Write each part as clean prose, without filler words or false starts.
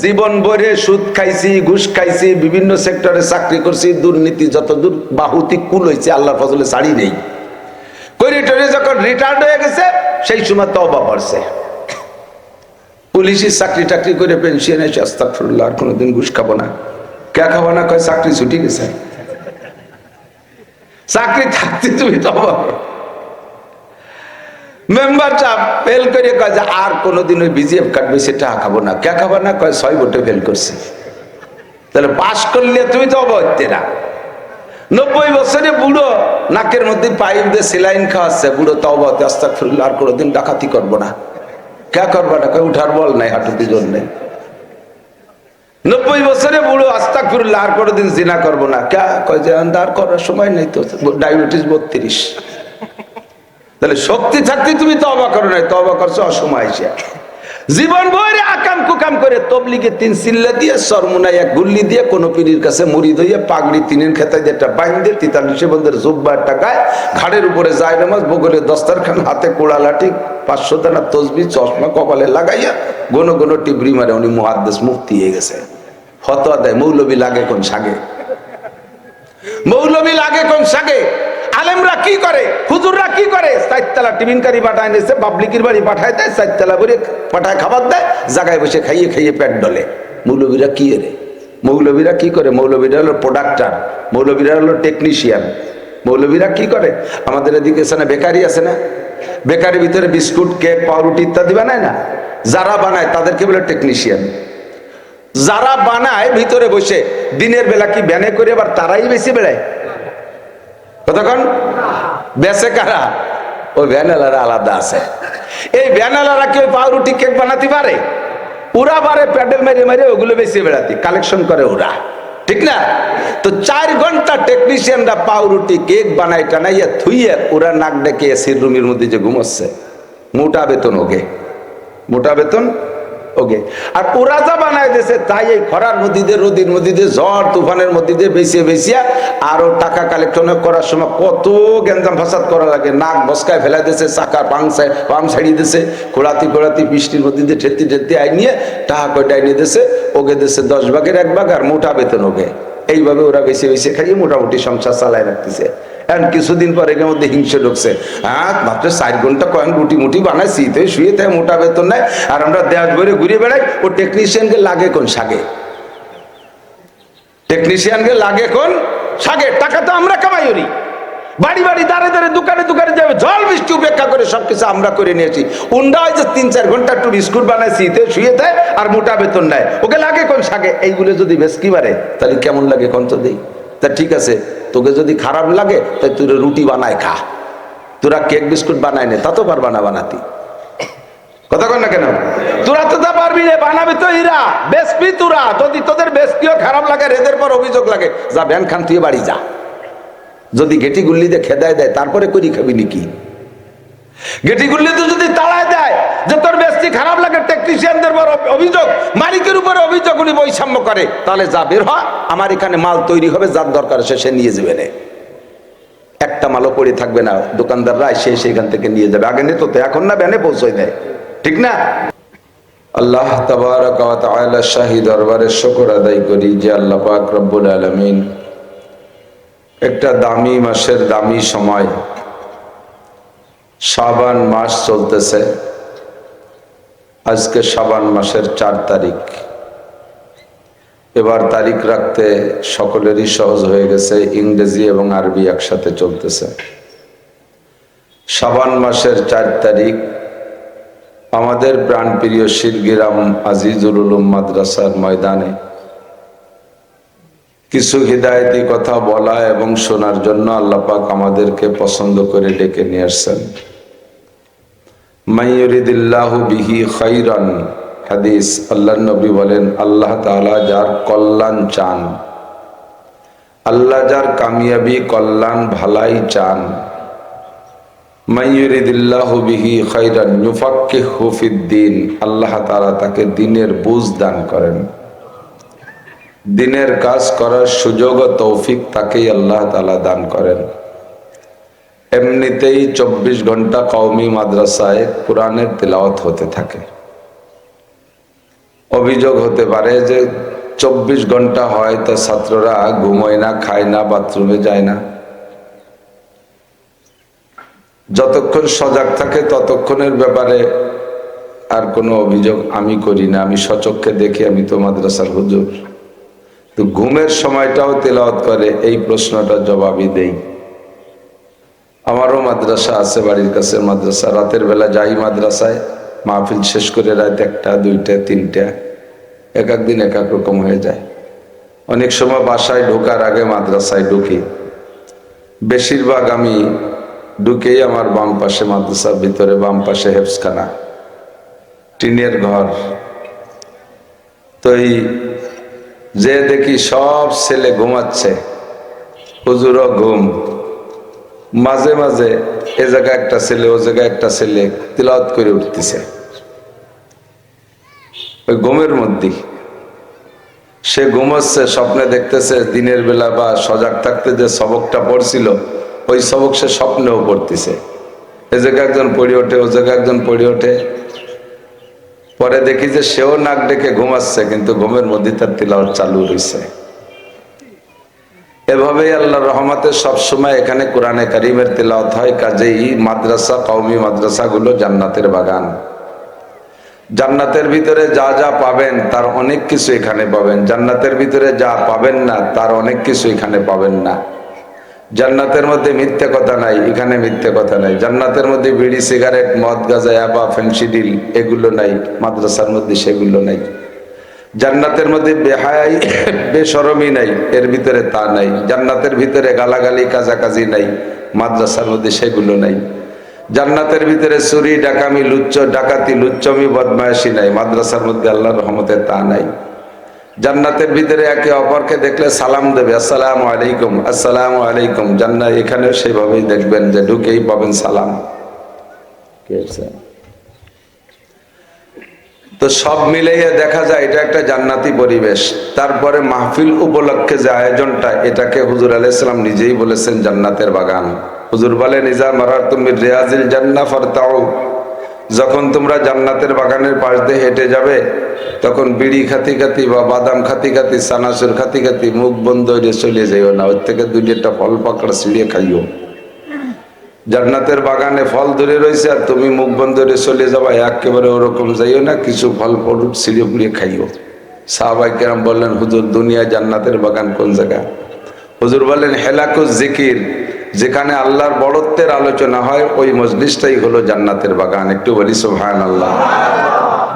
জীবন ভরে সুদ খাইছি, ঘুষ খাইছি, বিভিন্ন সেক্টরে চাকরি করছি, দুর্নীতি যতদূর বাহুতি কুল হয়েছে আল্লাহর ফজলে ছাড়ি নেই। করিডোরে যখন রিটায়ার্ড হয়ে গেছে সেই সময় তওবা পড়ছে। পুলিশের চাকরি টাকরি করে পেনশন এসে আস্তাগফিরুল্লাহ, আর কোনোদিন ঘুষ খাবো না। কে খাবো না? কয় চাকরি ছুটি গেছে। চাকরি থাকতে তুমি তওবা করো। মেম্বার সাহেব ফেল করে কয় যে আর কোনোদিন ওই বিজিএফ কাটবে সেটা খাবো না। কে খাবো না? কয় 6 ভোটে ফেল করছে। তাহলে পাশ করলে তুমি তওবা হচ্ছে না। 90 বছরে বুড়ো নাকের মধ্যে পাইপ দিয়ে সেলাইন খাওয়াচ্ছে, বুড়ো তওবা হতে আস্তাগফিরুল্লাহ, আর কোনোদিন ডাকাতি করবো না। কে করবা না? কয় উঠার বল নাই, হাঁটুতে জোর নেই। 90 বছরে বুড়ো আস্তাগফিরুল্লাহ, আর কোনোদিন জিনা করবো না। কে? কয় যে আর করার সময় নেই তো, ডায়াবেটিস 32। তাহলে শক্তি থাকতে তুমি তওবা করো নাই, তওবা করছো অসময় এসে। জীবন ভরে আকাম কুকাম করে তবলিগে 3 সিল্লা দিয়ে, সরমুনায় 1 গুল্লি দিয়ে, কোন পীরের কাছে মুড়ি দিয়ে, পাগড়ি 3 খেতায় দিয়ে একটা বাইন্দে, 43 বন্ধের জুব্বা একটা গায়ে, ঘাড়ের উপরে যায় নামাজ, বগলে দস্তারখান, হাতে কোড়া লাঠি, 500 দানা তসবি, চশমা কপালে লাগাইয়া গোনো গোনো টিবরি মারে উনি মুহাদ্দিস মুফতি হয়ে গেছে। ফতোয়া দেয় মৌলবী লাগে কোন সাগে, মৌলবী লাগে কোন সাগে। আলেমরা কি করে, হুজুররা কি করে? 4 তলা টিফিনকারি পাঠায় নিয়েছে, পাবলিকের বাড়ি পাঠায় দেয়, 4 তলা করে পাঠায় খাবার দেয়, জায়গায় বসে খাইয়ে খাইয়ে পেট ডলে। মৌলবীরা কি রে? মৌলবীরা কি করে? মৌলবীরা হলো প্রোডাক্টার, মৌলবীরা হলো টেকনিশিয়ান। মৌলবীরা কি করে? আমাদের এদিকে এখানে বেকারি আছে না, বেকারির ভিতরে বিস্কুট, কেক, পাউরুটি ইত্যাদি বানায় না, যারা বানায় তাদেরকে বলে টেকনিশিয়ান। যারা বানায় ভিতরে বসে দিনের বেলা কি ব্যানে করে আবার তারাই বেশি বেড়ায়। কতক্ষণ বেচে কারা? ওই ভ্যানালারা আলাদা আছে। এই ভ্যানালারা কি ওই পাউরুটি কেক বানাতে পারে? ওরা পারে প্যাডেল মেরে মেরে ওগুলো বেশি বেড়াতে, কালেকশন করে ওরা, ঠিক না? তো 4 ঘন্টা টেকনিশিয়ানরা পাউরুটি কেক বানায় টানাইয়া থুইয়ে ওরা নাক ডেকে এসির রুমের মধ্যে যে ঘুমোচ্ছে, মোটা বেতন ওকে, মোটা বেতন ওকে। আর ওরা যা বানায় দিয়েছে তাই এই খরার মধ্যে দিয়ে, রোদির মধ্যে দিয়ে, ঝড় তুফানের মধ্যে দিয়ে বেঁচিয়ে বেঁচিয়ে আরো টাকা কালেকশন করার সময় কত গ্যাঞ্জাম ফাসাদ করা লাগে। নাক বসকায় ফেলা দিয়েছে, চাকার পাম ছাড়িয়ে দিয়েছে, খোড়াতি খোড়াতি বৃষ্টির মধ্যে দিয়ে ঠেলতে ঠেলতে আই নিয়ে টাকা কয়টা আইনিয়ে দিয়েছে, ওকে দিয়েছে 10 ভাগের 1 ভাগ, আর মোটা বেতন ওকে। এইভাবে ওরা বেশি বেশি খাইয়ে মোটামুটি সংসার চালায় রাখতেছে। এখন কিছুদিন পর এর মধ্যে হিংসে ঢুকছে। হ্যাঁ, মাত্র 4 ঘন্টা কয়েন রুটি মুটি বানাইছি, তো শুয়ে থাকে, মোটা বেতন নাই, আর আমরা দেশ ভরে ঘুরে বেড়াই। ও টেকনিশিয়ানকে লাগে কোন সাগে? টেকনিশিয়ানকে লাগে কোন সাগে? টাকা তো আমরা কামাই করি, বাড়ি বাড়ি দাঁড়ে দাঁড়ে দোকানে দোকানে যাবে, জল বৃষ্টি উপেক্ষা করে সবকিছু আমরা করে নিয়েছি। উন্ডা হয় যে 3-4 ঘন্টা একটু বিস্কুট বানাইছি, তো শুয়ে থাকে, আর মোটা বেতন নেয়, ওকে লাগে কোন সাগে? এইগুলো যদি ভেসকি মারে তাহলে কেমন লাগে কন্ত দেই? তা ঠিক আছে, তোকে যদি খারাপ লাগে তাই তুই রুটি বানায় খা, তোরা কেক বিস্কুট বানায় নে, তা তো পারবা না বানাতি। কথা কর না কেন? তোরা তো তা পারবি রে, বানাবি তো হীরা, বেসবি তোরা। যদি তোদের বেসকিও খারাপ লাগে, এদের পর অভিযোগ লাগে, যা ব্যান খান তুই বাড়ি যা। যদি গেটি গুল্লি দিয়ে খেদায় দেয় তারপরে করি খাবি নাকি? গেটি গুল্লি তো যদি তাড়ায় দেয় যে তোর বেশি খারাপ লাগে, টেকনিশিয়ানদের বড় অভিযোগ, মালিকের উপরে অভিযোগ, উনি বৈষম্য করে, তাহলে যা বের হয়, আমার এখানে মাল তৈরি হবে, যার দরকার সে নিয়ে যাবে না। একটা মালও পড়ে থাকবে না, দোকানদাররা সেখান থেকে নিয়ে যাবে। আগে নিত তো, এখন না ব্যানে পৌঁছয় দেয়, ঠিক না? আল্লাহ তাবারাক ওয়া তাআলা শাহী দরবারে শুকর আদায় করি যে আল্লাহ পাক রব্বুল আলামিন একটা দামি মাসের দামি সময়, শাবান মাস চলতেছে। আজকে শাবান মাসের 4 তারিখ। এবার তারিখ রাখতে সকলেরই সহজ হয়ে গেছে, ইংরেজি এবং আরবি একসাথে চলতেছে। শাবান মাসের 4 তারিখ আমাদের প্রাণপ্রিয় শিরগিরাম আজিজুল উলুম মাদ্রাসার ময়দানে কিছু হিদায়তি কথা বলা এবং শোনার জন্য আল্লাহ পাক আমাদেরকে পছন্দ করে ডেকে নিয়ে আসছেন। মাইয়ুরিদিল্লাহু বিহি খাইরান, হাদিস, আল্লাহর নবী বলেন, আল্লাহ তাআলা যার কল্যাণ চান, আল্লাহ যার কামিয়াবি, কল্যাণ, ভালাই চান, মাইয়ুরিদিল্লাহু বিহি খাইরান ইউফাক্কিহু ফিদ্দীন, আল্লাহ তাআলা তাকে দ্বীনের বুঝ দান করেন, দ্বীনের কাজ করার সুযোগ ও তৌফিক তাকেই আল্লাহ তাআলা দান করেন। এমনিতেই 24 ঘন্টা কওমি মাদ্রাসায় কোরআনের তিলাওয়াত হতে থাকে। অভিযোগ হতে পারে যে 24 ঘন্টা হয় তো ছাত্ররা ঘুমোয় না, খায় না, বাথরুমে যায় না। যতক্ষণ সজাগ থাকে ততক্ষণের ব্যাপারে আর কোনো অভিযোগ আমি করি না, আমি সচক্ষে দেখি, আমি তো মাদ্রাসার হুজুর। তো ঘুমের সময়টাও তেলাওয়াত করে, এই প্রশ্নটার জবাবই দেই। আমারও মাদ্রাসা আছে বাড়ির কাছে মাদ্রাসা, রাতের বেলা যাই মাদ্রাসায়, মাহফিল শেষ করে রাত 1টা 2টা 3টা, এক এক দিন এক এক রকম হয়ে যায়। অনেক সময় বাসায় ঢোকার আগে মাদ্রাসায় ঢুকি, বেশিরভাগ আমি ঢুকেই আমার বাম পাশে মাদ্রাসার ভিতরে, বাম পাশে হেফজখানা, টিনের ঘর। তো এই যে দেখি সব ছেলে ঘুমাচ্ছে, হুজুরও ঘুম। মাঝে মাঝে এ জায়গায় একটা ছেলে, ও জায়গায় একটা ছেলে তিলাওয়াত করে উঠতেছে ওই ঘুমের মধ্যে। সে ঘুমাচ্ছে, স্বপ্নে দেখতেছে দিনের বেলা বা সজাগ থাকতে যে সবকটা পড়ছিল ওই সবক সে স্বপ্নেও পড়তেছে। এ জায়গায় একজন পড়ে ওঠে, ও জায়গায় একজন পড়ে ওঠে। পরে দেখি যে সেও নাক ডেকে ঘুমাচ্ছে, কিন্তু ঘুমের মধ্যে তার তিলাওয়াত চালু রয়েছে। এভাবেই আল্লাহর রহমতে সবসময় এখানে কোরআনে কারিমের তিলাওয়াত হয়। কাজেই মাদ্রাসা, কওমি মাদ্রাসাগুলো জান্নাতের বাগান। জান্নাতের ভিতরে যা যা পাবেন তার অনেক কিছু এখানে পাবেন, জান্নাতের ভিতরে যা পাবেন না তার অনেক কিছু এখানে পাবেন না। জান্নাতের মধ্যে মিথ্যে কথা নাই, এখানে মিথ্যে কথা নাই। জান্নাতের মধ্যে বিড়ি, সিগারেট, মদ, গাঁজা, ইয়াবা, ফেন্সিডিল এগুলো নাই, মাদ্রাসার মধ্যে সেগুলো নাই। জান্নাতের মধ্যে বেহায়াই, বেশরমি নাই, এর ভিতরে তা নাই। জান্নাতের ভিতরে গালাগালি, কাজাকাজি নাই, মাদ্রাসার মধ্যে সেগুলো নাই। জান্নাতের ভিতরে চুরি, ডাকামি, ডাকাতি, লুচ্চমি, বদমায়াশি নাই, মাদ্রাসার মধ্যে আল্লাহর রহমতে তা নাই। জান্নাতের ভিতরে একে অপরকে দেখলে সালাম দেবে, আসসালামু আলাইকুম, আসসালামু আলাইকুম। জান্নাত এখানেও সেভাবেই দেখবেন যে ঢুকেই পাবেন সালাম। তো সব মিলিয়ে দেখা যায় এটা একটা জান্নাতি পরিবেশ। তারপরে মাহফিল উপলক্ষে যে আয়োজনটা, এটাকে হুজুর আলাইহিস সালাম নিজেই বলেছেন জান্নাতের বাগান। হুজুর বলেন, ইজা মারারতুম বির রিয়াজিল জান্নাহ ফারতাউ, যখন তোমরা জান্নাতের বাগানের পাশ দিয়ে হেঁটে যাবে তখন বিড়ি খাতি খাতি বা বাদাম খাতি খাতি, সানাসুর খাতি খাতি মুখ বন্ধ হয়ে চলে যাইও না, ওর থেকে 2টা ফল পাকড়া ছিঁড়িয়ে খাইও। জান্নাতের বাগানে ফল ধরে রয়েছে আর তুমি মুখ বন্ধ করে চলে যাবা, একেবারে ওরকম যাইও না, কিছু ফল ফলুট ছিঁড়ে পুড়িয়ে খাইও। সাহাবায়ে কেরাম বললেন, হুজুর দুনিয়া জান্নাতের বাগান কোন জায়গা? হুজুর বললেন, হেলাকুজ জিকির, যেখানে আল্লাহর বড়ত্বের আলোচনা হয় ওই মজলিসটাই হলো জান্নাতের বাগান। একটু বলি সুবহানাল্লাহ।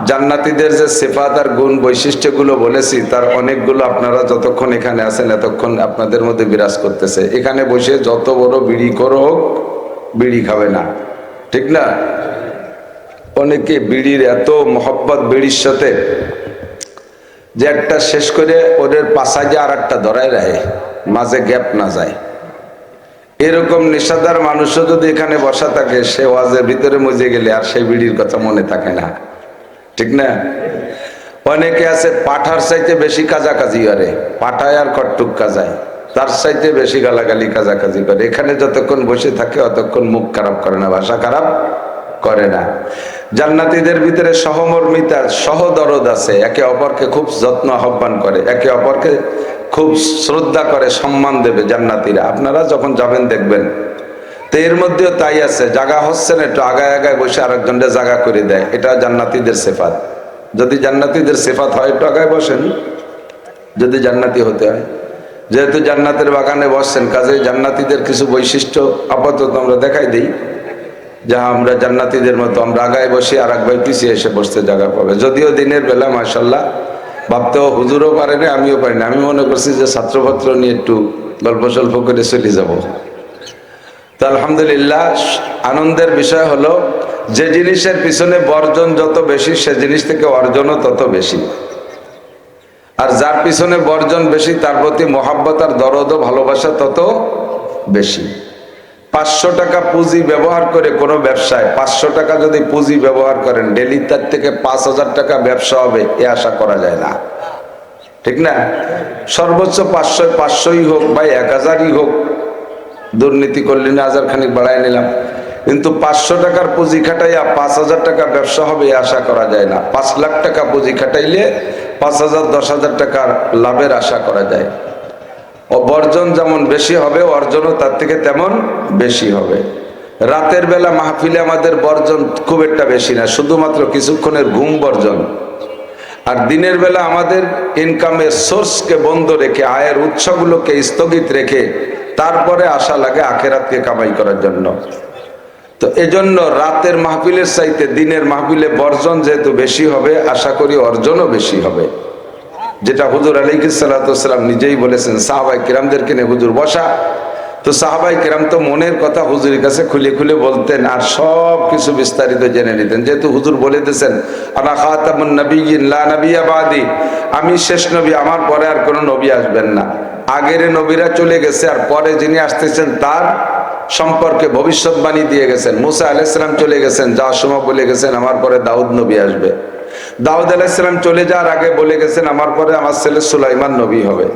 জান্নাতীদের যে সিফাত আর গুণ বৈশিষ্ট্যগুলো বলেছি তার অনেকগুলো আপনারা যতক্ষণ এখানে আছেন এতক্ষণ আপনাদের মধ্যে বিরাজ করতেছে। এখানে বসে যত বড় বিড়ি করো বিড়ি খাবে না, ঠিক না? অনেকে বিড়ির এত মহব্বত বিড়ির সাথে যে একটা শেষ করে ওদের পাশায় যে আর একটা ধরাই রাখে, মাঝে গ্যাপ না যায়। এরকম নেশাদার মানুষও যদি এখানে বসা থাকে, সে ওয়াজের ভিতরে মজে গেলে আর সেই বিড়ির কথা মনে থাকে না, ঠিক না? অনেকে আছে পাঠার চাইতে বেশি কাজাকাজি করে, পাঠায় আর কট্টুক কাজায়, তার চাইতে বেশি গালাগালি কাজাকাজি করে। এখানে যতক্ষণ বসে থাকে অতক্ষণ মুখ খারাপ করে না, ভাষা খারাপ করে না। জান্নাতীদের ভিতরে সহমর্মিতা, সহদরদ আছে, একে অপরকে খুব যত্ন আহ্বান করে, একে অপরকে খুব শ্রদ্ধা করে, সম্মান দেবে জান্নাতীরা। আপনারা যখন যাবেন দেখবেন। তো এর মধ্যেও তাই আছে, জায়গা হচ্ছে না, একটু আগায় আগায় বসে আরেকজনকে জায়গা করে দেয়, এটা জান্নাতীদের সিফাত। যদি জান্নাতীদের সিফাত হয় একটু আগায় বসেন, যদি জান্নাতি হতে হয়। যেহেতু জান্নাতের বাগানে বসছেন, কাজে জান্নাতীদের কিছু বৈশিষ্ট্য আপাতত আমরা দেখাই দিই, যা আমরা জান্নাতীদের মতো আমরা আগায় বসি, আর এক ভাই পিছিয়ে এসে বসতে জায়গা পাবে। যদিও দিনের বেলা মাশাআল্লাহ ভাবতেও হুজুরও পারে না, আমিও পারি না। আমি মনে করছি যে ছাত্রপত্র নিয়ে একটু গল্প সল্প করে চলে যাব। তো আলহামদুলিল্লাহ, আনন্দের বিষয় হলো যে জিনিসের পিছনে বর্জন যত বেশি সে জিনিস থেকে অর্জনও তত বেশি। আর যার পিছনে বর্জন বেশি তার প্রতি মহাব্বত আর দরদ ও ভালোবাসা তত বেশি। 500 টাকা পুঁজি ব্যবহার করে কোনো ব্যবসায়, 500 টাকা যদি পুঁজি ব্যবহার করেন, ডেলি তার থেকে 5000 টাকা ব্যবসা হবে এ আশা করা যায় না, ঠিক না? সর্বোচ্চ 500ই হোক বা 1000ই হোক, দুর্নীতি করলে না 1000 খানিক বাড়াই নিলাম, কিন্তু 500 টাকার পুঁজি খাটাইয়া 5,000 টাকা ব্যবসা হবে আশা করা যায় না। 5 লাখ টাকা পুঁজি খাটাইলে 5,000 10,000 টাকার লাভের আশা করা যায়। বর্জন যেমন বেশি হবে অর্জনও তার থেকে তেমন বেশি হবে। রাতের বেলা মাহফিলে আমাদের বর্জন খুব একটা বেশি না, শুধুমাত্র কিছুক্ষণের ঘুম বর্জন। আর দিনের বেলা আমাদের ইনকামের সোর্সকে বন্ধ রেখে, আয়ের উৎসগুলোকে স্থগিত রেখে তারপরে আশা লাগে আখেরাতকে কামাই করার জন্য। তো এজন্য রাতের মাহফিলের চাইতে দিনের মাহফিলে বর্জন যেহেতু বেশি হবে, আশা করি অর্জনও বেশি হবে। যেটা হুজুর আলাইহিস সালাতু ওয়াস সালাম নিজেই বলেছেন, সাহাবায়ে কিরামদেরকে নিয়ে হুজুর বসা, তো সাহাবায়ে কিরাম তো মনের কথা হুজুরের কাছে খুলে খুলে বলতেন আর সব কিছু বিস্তারিত জেনে নিতেন। যেহেতু হুজুর বলে দিয়েছেন আনা খাতামুন নবিয়্যিন লা নবিয়্যা বাদি, আমি শেষ নবী, আমার পরে আর কোনো নবী আসবেন না। আগের নবীরা চলে গেছে আর পরে যিনি আসতেছেন তার সম্পর্কে ভবিষ্যৎবাণী দিয়ে গেছেন। মুসা আলাইহিস সালাম চলে গেছেন, যাওয়ার সময় বলে গেছেন আমার পরে দাউদ নবী আসবে। দাউদ আলাইহিস সালাম চলে যাওয়ার আগে বলে গেছেন আমার পরে আমার ছেলে সুলাইমান নবী হবে।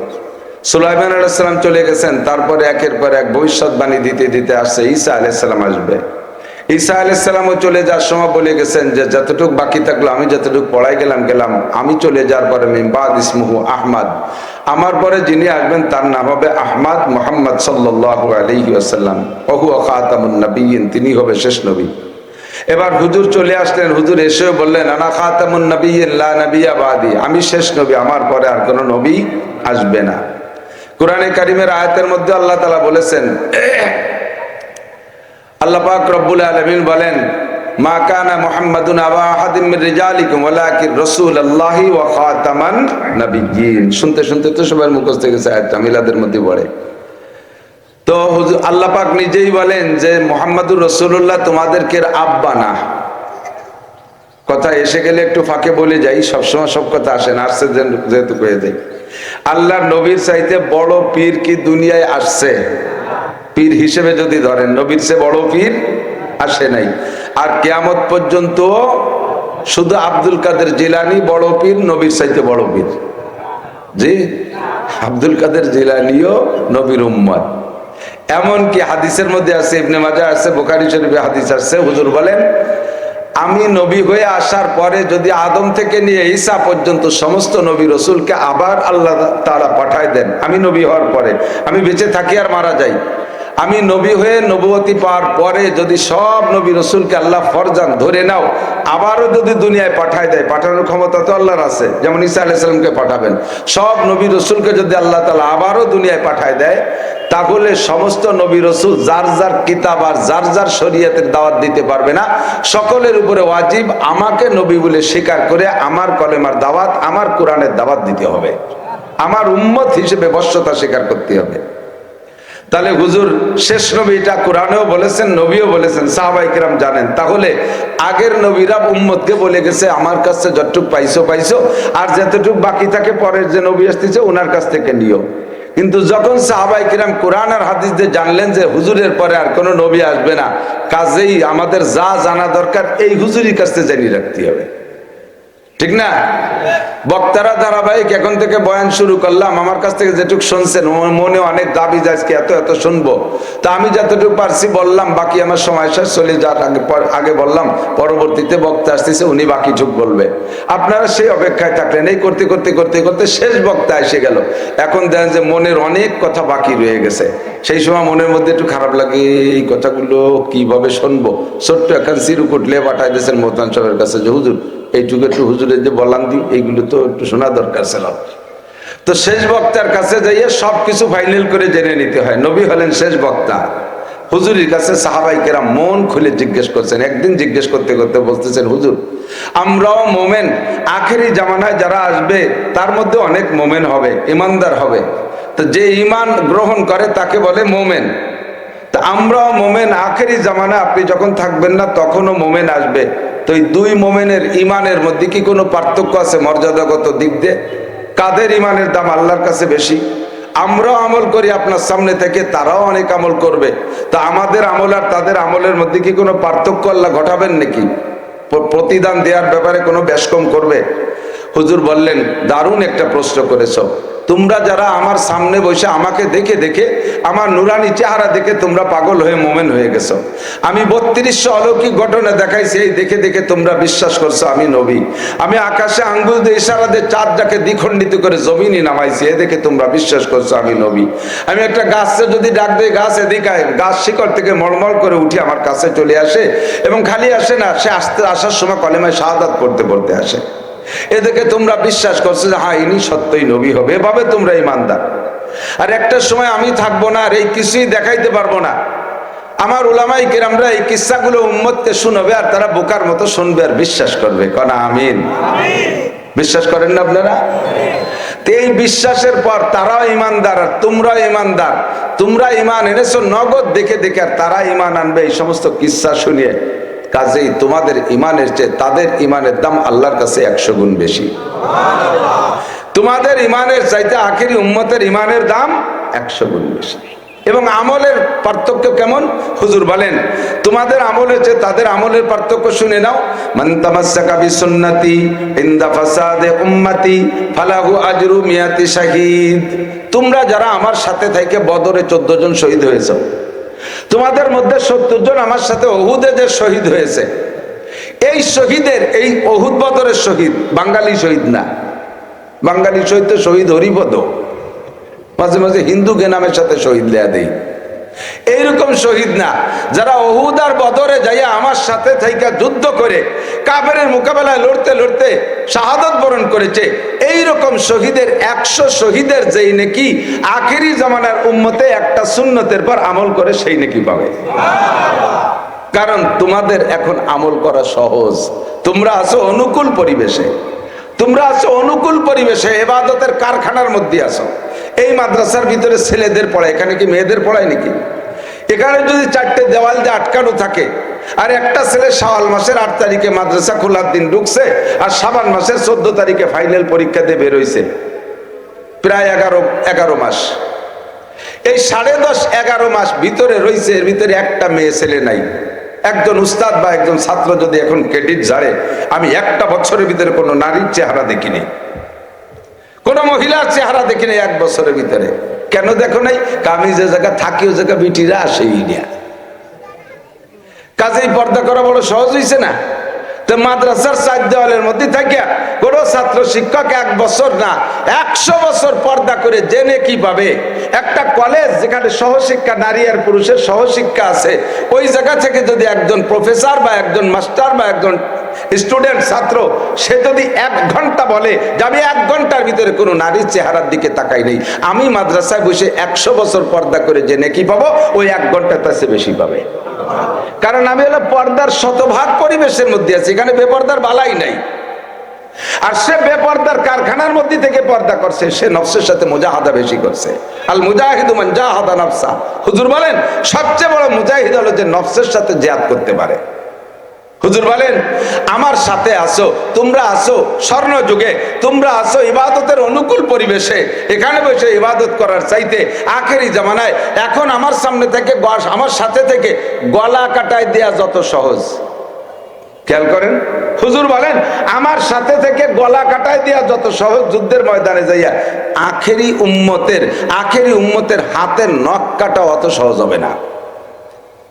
সুলাইমান আলাইহিস সালাম চলে গেছেন, তারপরে একের পর এক ভবিষ্যৎবাণী দিতে দিতে আসছে ঈসা আলাইহিস সালাম আসবে। ঈসা আলাইহিস সালামও চলে যাওয়ার সময় বলে গেছেন যে যতটুকু বাকি থাকলো আমি যতটুকু পড়াই গেলাম, আমি চলে যাওয়ার পরে মিন বাদ ইসমুহু আহমদ, আমার পরে যিনি আসবেন তার নাম হবে আহমদ মুহাম্মদ সাল্লাল্লাহু আলাইহি ওয়াসাল্লাম ওয়া হুয়া খাতামুন নবিয়্যিন, তিনি হবে শেষ নবী। এবার হুজুর চলে আসলেন, হুজুর এসেও বললেন আনা খাতামুন নবিয়্যিন লা নবিয়্যা বাদি, আমি শেষ নবী, আমার পরে আর কোনো নবী আসবে না। কোরআনে কারিমের আয়াতের মধ্যে আল্লাহ তাআলা বলেছেন, আল্লাহ পাক রব্বুল আলামিন বলেন মা কানা মুহাম্মাদুন আবা আহাদিম মির রিজালিকুম ওয়ালাকিন রাসূলুল্লাহি ওয়া খাতামান নবিয়্যিন। শুনতে শুনতে তো সবার মুখস্থ হয়ে গেছে আয়াতটা, মিলাদের মধ্যে পড়ে। তো হুজুর আল্লাহ পাক নিজেই বলেন যে মুহাম্মাদুর রাসূলুল্লাহ তোমাদেরকে আব্বা না। কথা এসে গেলে একটু ফাঁকে বলে যাই, সবসময় সব কথা আসে না, আসছে যেহেতু কয়ে দেয়। আল্লাহর নবীর চাইতে বড় পীর কি দুনিয়ায় আসছে? পীর হিসেবে যদি ধরেন, নবীর চেয়ে বড় পীর আসে নাই। আর কিয়ামত পর্যন্ত শুধু আব্দুল কাদের জিলানী বড় পীর, নবীর চাইতে বড় পীর। জি, আব্দুল কাদের জিলানীও নবীর উম্মত। এমনকি হাদিসের মধ্যে আছে, ইবনে মাজাহ আছে, বুখারী শরীফে হাদিস আছে, হুজুর বলেন আমি নবী হয়ে আসার পরে যদি আদম থেকে নিয়ে ঈসা পর্যন্ত সমস্ত নবী রসুলকে আবার আল্লাহ তাআলা পাঠায় দেন, আমি নবী হওয়ার পরে, আমি বেঁচে থাকি আর মারা যাই, আমি নবী হয়ে নবুয়তি পাওয়ার পরে যদি সব নবী রসুলকে আল্লাহ ফরজান ধরে নাও আবারও যদি দুনিয়ায় পাঠায় দেয়, পাঠানোর ক্ষমতা তো আল্লাহর আছে, যেমন ঈসা আলাইহিস সালামকে পাঠাবেন, সব নবী রসুলকে যদি আল্লাহ তাআলা আবারও দুনিয়ায় পাঠায় দেয়, তাহলে সমস্ত নবী রসুল যার যার কিতাব আর যার যার শরীয়তের দাওয়াত দিতে পারবে না। সকলের উপরে ওয়াজিব আমাকে নবী বলে স্বীকার করে আমার কলেমার দাওয়াত, আমার কোরআনের দাওয়াত দিতে হবে, আমার উম্মত হিসেবে বশ্যতা স্বীকার করতে হবে। তাহলে হুজুর শেষ নবী, এটা কোরআনেও বলেছেন, নবীও বলেছেন, সাহাবায়ে কেরাম জানেন। তাহলে আগের নবীরা উম্মতকে বলে গেছে আমার কাছে যতটুক পাইছো পাইছো, আর যতটুক বাকি থাকে পরের যে নবী আসতেছে ওনার কাছ থেকে নিও। কিন্তু যখন সাহাবায়ে কিরাম কোরআন আর হাদিস দিয়ে জানলেন যে হুজুরের পরে আর কোনো নবী আসবে না, কাজেই আমাদের যা জানা দরকার এই হুজুরের কাছ থেকে জানিয়ে রাখতে হবে, ঠিক না? বক্তারা ধারাবাহিক এখন থেকে বয়ান শুরু করলাম, আমার কাছ থেকে যেটুকু শুনছেন মনে অনেক দাবি যাচ্ছে এত এত শুনবো, তা আমি যতটুকু পারছি বললাম, বাকি আমার সময় শেষ চলে যাওয়ার আগে বললাম, পরবর্তীতে বক্তা আসতেছে উনি বাকিটুক বলবে, আপনারা সেই অপেক্ষায় থাকলেন। এই করতে করতে করতে করতে শেষ বক্তা এসে গেল, এখন দেখেন যে মনের অনেক কথা বাকি রয়ে গেছে। সেই সময় মনের মধ্যে একটু খারাপ লাগে, এই কথাগুলো কিভাবে শুনবো। ছোট্ট এখন চিরকুট লে পাঠাই দিয়েছেন মোহতান সাহেবের কাছে যে হুজুর এইটুকু একটু হুজুরের যে বলান দি এইগুলো তো একটু শোনা দরকার ছিল। তো শেষ বক্তার কাছে যাইয়ে সবকিছু ফাইনাল করে জেনে নিতে হয়। নবী হলেন শেষ বক্তা। হুজুরের কাছে সাহাবায়ে কেরাম মন খুলে জিজ্ঞেস করছেন। একদিন জিজ্ঞেস করতে করতে বলতেছেন, হুজুর আমরাও মোমেন, আখেরি জামানায় যারা আসবে তার মধ্যে অনেক মোমেন হবে, ইমানদার হবে, তো যে ইমান গ্রহণ করে তাকে বলে মোমেন। তা আমরাও মোমেন, আখেরি জামানায় আপনি যখন থাকবেন না তখনও মোমেন আসবে, তো এই দুই মোমেনের ইমানের মধ্যে কি কোনো পার্থক্য আছে মর্যাদাগত দিক দিয়ে? কাদের ইমানের দাম আল্লাহর কাছে বেশি? আমরাও আমল করি আপনার সামনে থেকে, তারাও অনেক আমল করবে, তা আমাদের আমল আর তাদের আমলের মধ্যে কি কোনো পার্থক্য আল্লাহ ঘটাবেন নাকি? প্রতিদান দেওয়ার ব্যাপারে কোনো ব্যাসকম করবে? হুজুর বললেন, দারুণ একটা প্রশ্ন করেছ, তোমরা যারা আমার সামনে বসে আমাকে দেখে দেখে আমার নুরানি চেহারা দেখে তোমরা পাগল হয়ে মোমেন হয়ে গেছো। আমি 3200 অলৌকিক ঘটনা দেখাইছি, এই দেখে দেখে তোমরা বিশ্বাস করছো আমি নবী। আমি আকাশে আঙ্গুল দিয়ে ইশারা দিয়ে চাঁদটাকে দ্বিখণ্ডিত করে জমিনে নামাইছি, এ দেখে তোমরা বিশ্বাস করছো আমি নবী। আমি একটা গাছকে যদি ডাক দিই গাছ এদিকে গাছ শিকড় থেকে মলমল করে উঠে আমার কাছে চলে আসে, এবং খালি আসে না, সে আসার সময় কলেমায় শাহাদাত পড়তে পড়তে আসে। এদিকে তোমরা বিশ্বাস করছো যে হ্যাঁ ইনি সত্যই নবী হবে, এভাবে তোমরা ঈমানদার। আর একটা সময় আমি থাকবো না, আর এই কিছুই দেখাইতে পারবো না। আমার উলামায়ে কেরামরা এই কিস্সাগুলো উম্মতকে শুনাবে, আর তারা বোকার মতো শুনবে আর বিশ্বাস করবে। কনা আমিন। বিশ্বাস করেন না আপনারা? এই বিশ্বাসের পর তারাও ঈমানদার আর তোমরাও ঈমানদার। তোমরা ঈমান এনেছো নগদ দেখে দেখে, আর তারা ঈমান আনবে এই সমস্ত কিস্সা শুনিয়ে। কাজেই তোমাদের ঈমানের চেয়ে তাদের ঈমানের দাম আল্লাহর কাছে 100 গুণ বেশি। তোমাদের ঈমানের চাইতে আখেরি উম্মতের ঈমানের দাম 100 গুণ বেশি। এবং আমলের পার্থক্য কেমন হুজুর বলেন, তোমাদের আমলের চেয়ে তাদের আমলের পার্থক্য শুনে নাও। মান তামাসসাকা বিসুন্নতি ইনদা ফাসাদে উম্মতি ফালাহু আজরু মিয়াতি শাহীদ। তোমরা যারা আমার সাথে থেকে বদরে 14 জন শহীদ হয়েছে, তোমাদের মধ্যে 70 জন আমার সাথে উহুদে যে শহীদ হয়েছে, এই শহীদের, এই উহুদ বদরের শহীদ বাঙালি শহীদ না। বাঙালি শহীদ তো শহীদ হরিপদ, মাঝে মাঝে হিন্দু নামের সাথে শহীদ দেয়া দেই, এইরকম শহীদ না। যারা উহুদ আর বদরে যাইয়া আমার সাথে থেকে যুদ্ধ করে কাফেরের মোকাবেলায় লড়তে লড়তে শাহাদাত বরণ করেছে, এইরকম শহীদের 100 শহীদের যেই নেকি আখেরি জামানার উম্মতে একটা সুন্নতের পর আমল করে সেই নেকি পাবে। কারণ তোমাদের এখন আমল করা সহজ, তোমরা আছো অনুকূল পরিবেশে, তোমরা আছো অনুকূল পরিবেশে, ইবাদতের কারখানার মধ্যে আছো। এই মাদ্রাসার ভিতরে ছেলেদের পড়ায়, এখানে কি মেয়েদের পড়ায় নাকি? এখানে যদি 4টে দেওয়াল দিয়ে আটকানো থাকে, আর একটা ছেলে শাওয়াল মাসের 8 তারিখে মাদ্রাসা খোলার দিন ঢুকছে, আর শাবান মাসের 14 তারিখে ফাইনাল পরীক্ষা দিয়ে বের হইছে, প্রায় 11 মাস। এই 10.5-11 মাস ভিতরে রয়েছে, এর ভিতরে একটা মেয়ে ছেলে নাই। একজন উস্তাদ বা একজন ছাত্র যদি এখন ক্রেডিট ঝাড়ে, আমি একটা বছরের ভিতরে কোনো নারীর চেহারা দেখিনি, কোন মহিলার চেহারা দেখিনি 1 বছরের ভিতরে। কেন দেখো নাই? আমি যে জায়গা থাকি ও জায়গা বিটিরা আসেই না। কাজেই পর্দা করা বড় সহজ হয়েছে না। তো মাদ্রাসার 4 দেওয়ালের মধ্যে থাকিয়া কোন ছাত্র শিক্ষক 1 বছর না 100 বছর পর্দা করে জেনে কি পাবে? একটা কলেজ যেখানে সহশিক্ষা, নারী আর পুরুষের সহশিক্ষা আছে, ওই জায়গা থেকে যদি একজন প্রফেসর বা একজন মাস্টার বা একজন স্টুডেন্ট ছাত্র, সে যদি 1 ঘন্টা বলে যে আমি 1 ঘন্টার ভিতরে কোনো নারীর চেহারার দিকে তাকাই নেই, আমি মাদ্রাসায় বসে 100 বছর পর্দা করে জেনে কি পাবো? ওই 1 ঘন্টা তার চেয়ে বেশি পাবে। কারণ আমি হলো পর্দার শতভাগ পরিবেশের মধ্যে আছি, এখানে বেপর্দার বালাই নাই। আর সে বেপর্দার কারখানার মধ্যে থেকে পর্দা করছে, সে নফসের সাথে মুজাহাদা বেশি করছে। আল মুজাহিদু মান জাহাদা নফসা। হুজুর বলেন সবচেয়ে বড় মুজাহিদ হলো যে নফসের সাথে জিহাদ করতে পারে। হুজুর বলেন আমার সাথে আসো, তোমরা আসো স্বর্ণ যুগে, তোমরা আসো ইবাদতের অনুকূল পরিবেশে। এখানে বসে ইবাদত করার চাইতে আখেরি জামানায় এখন আমার সামনে থেকে আমার সাথে থেকে গলা কাটায় দেয়া যত সহজ। খেয়াল করেন, হুজুর বলেন আমার সাথে থেকে গলা কাটায় দেয়া যত সহজ, যুদ্ধের ময়দানে যাইয়া আখেরি উম্মতের হাতের নখ কাটা অত সহজ হবে না।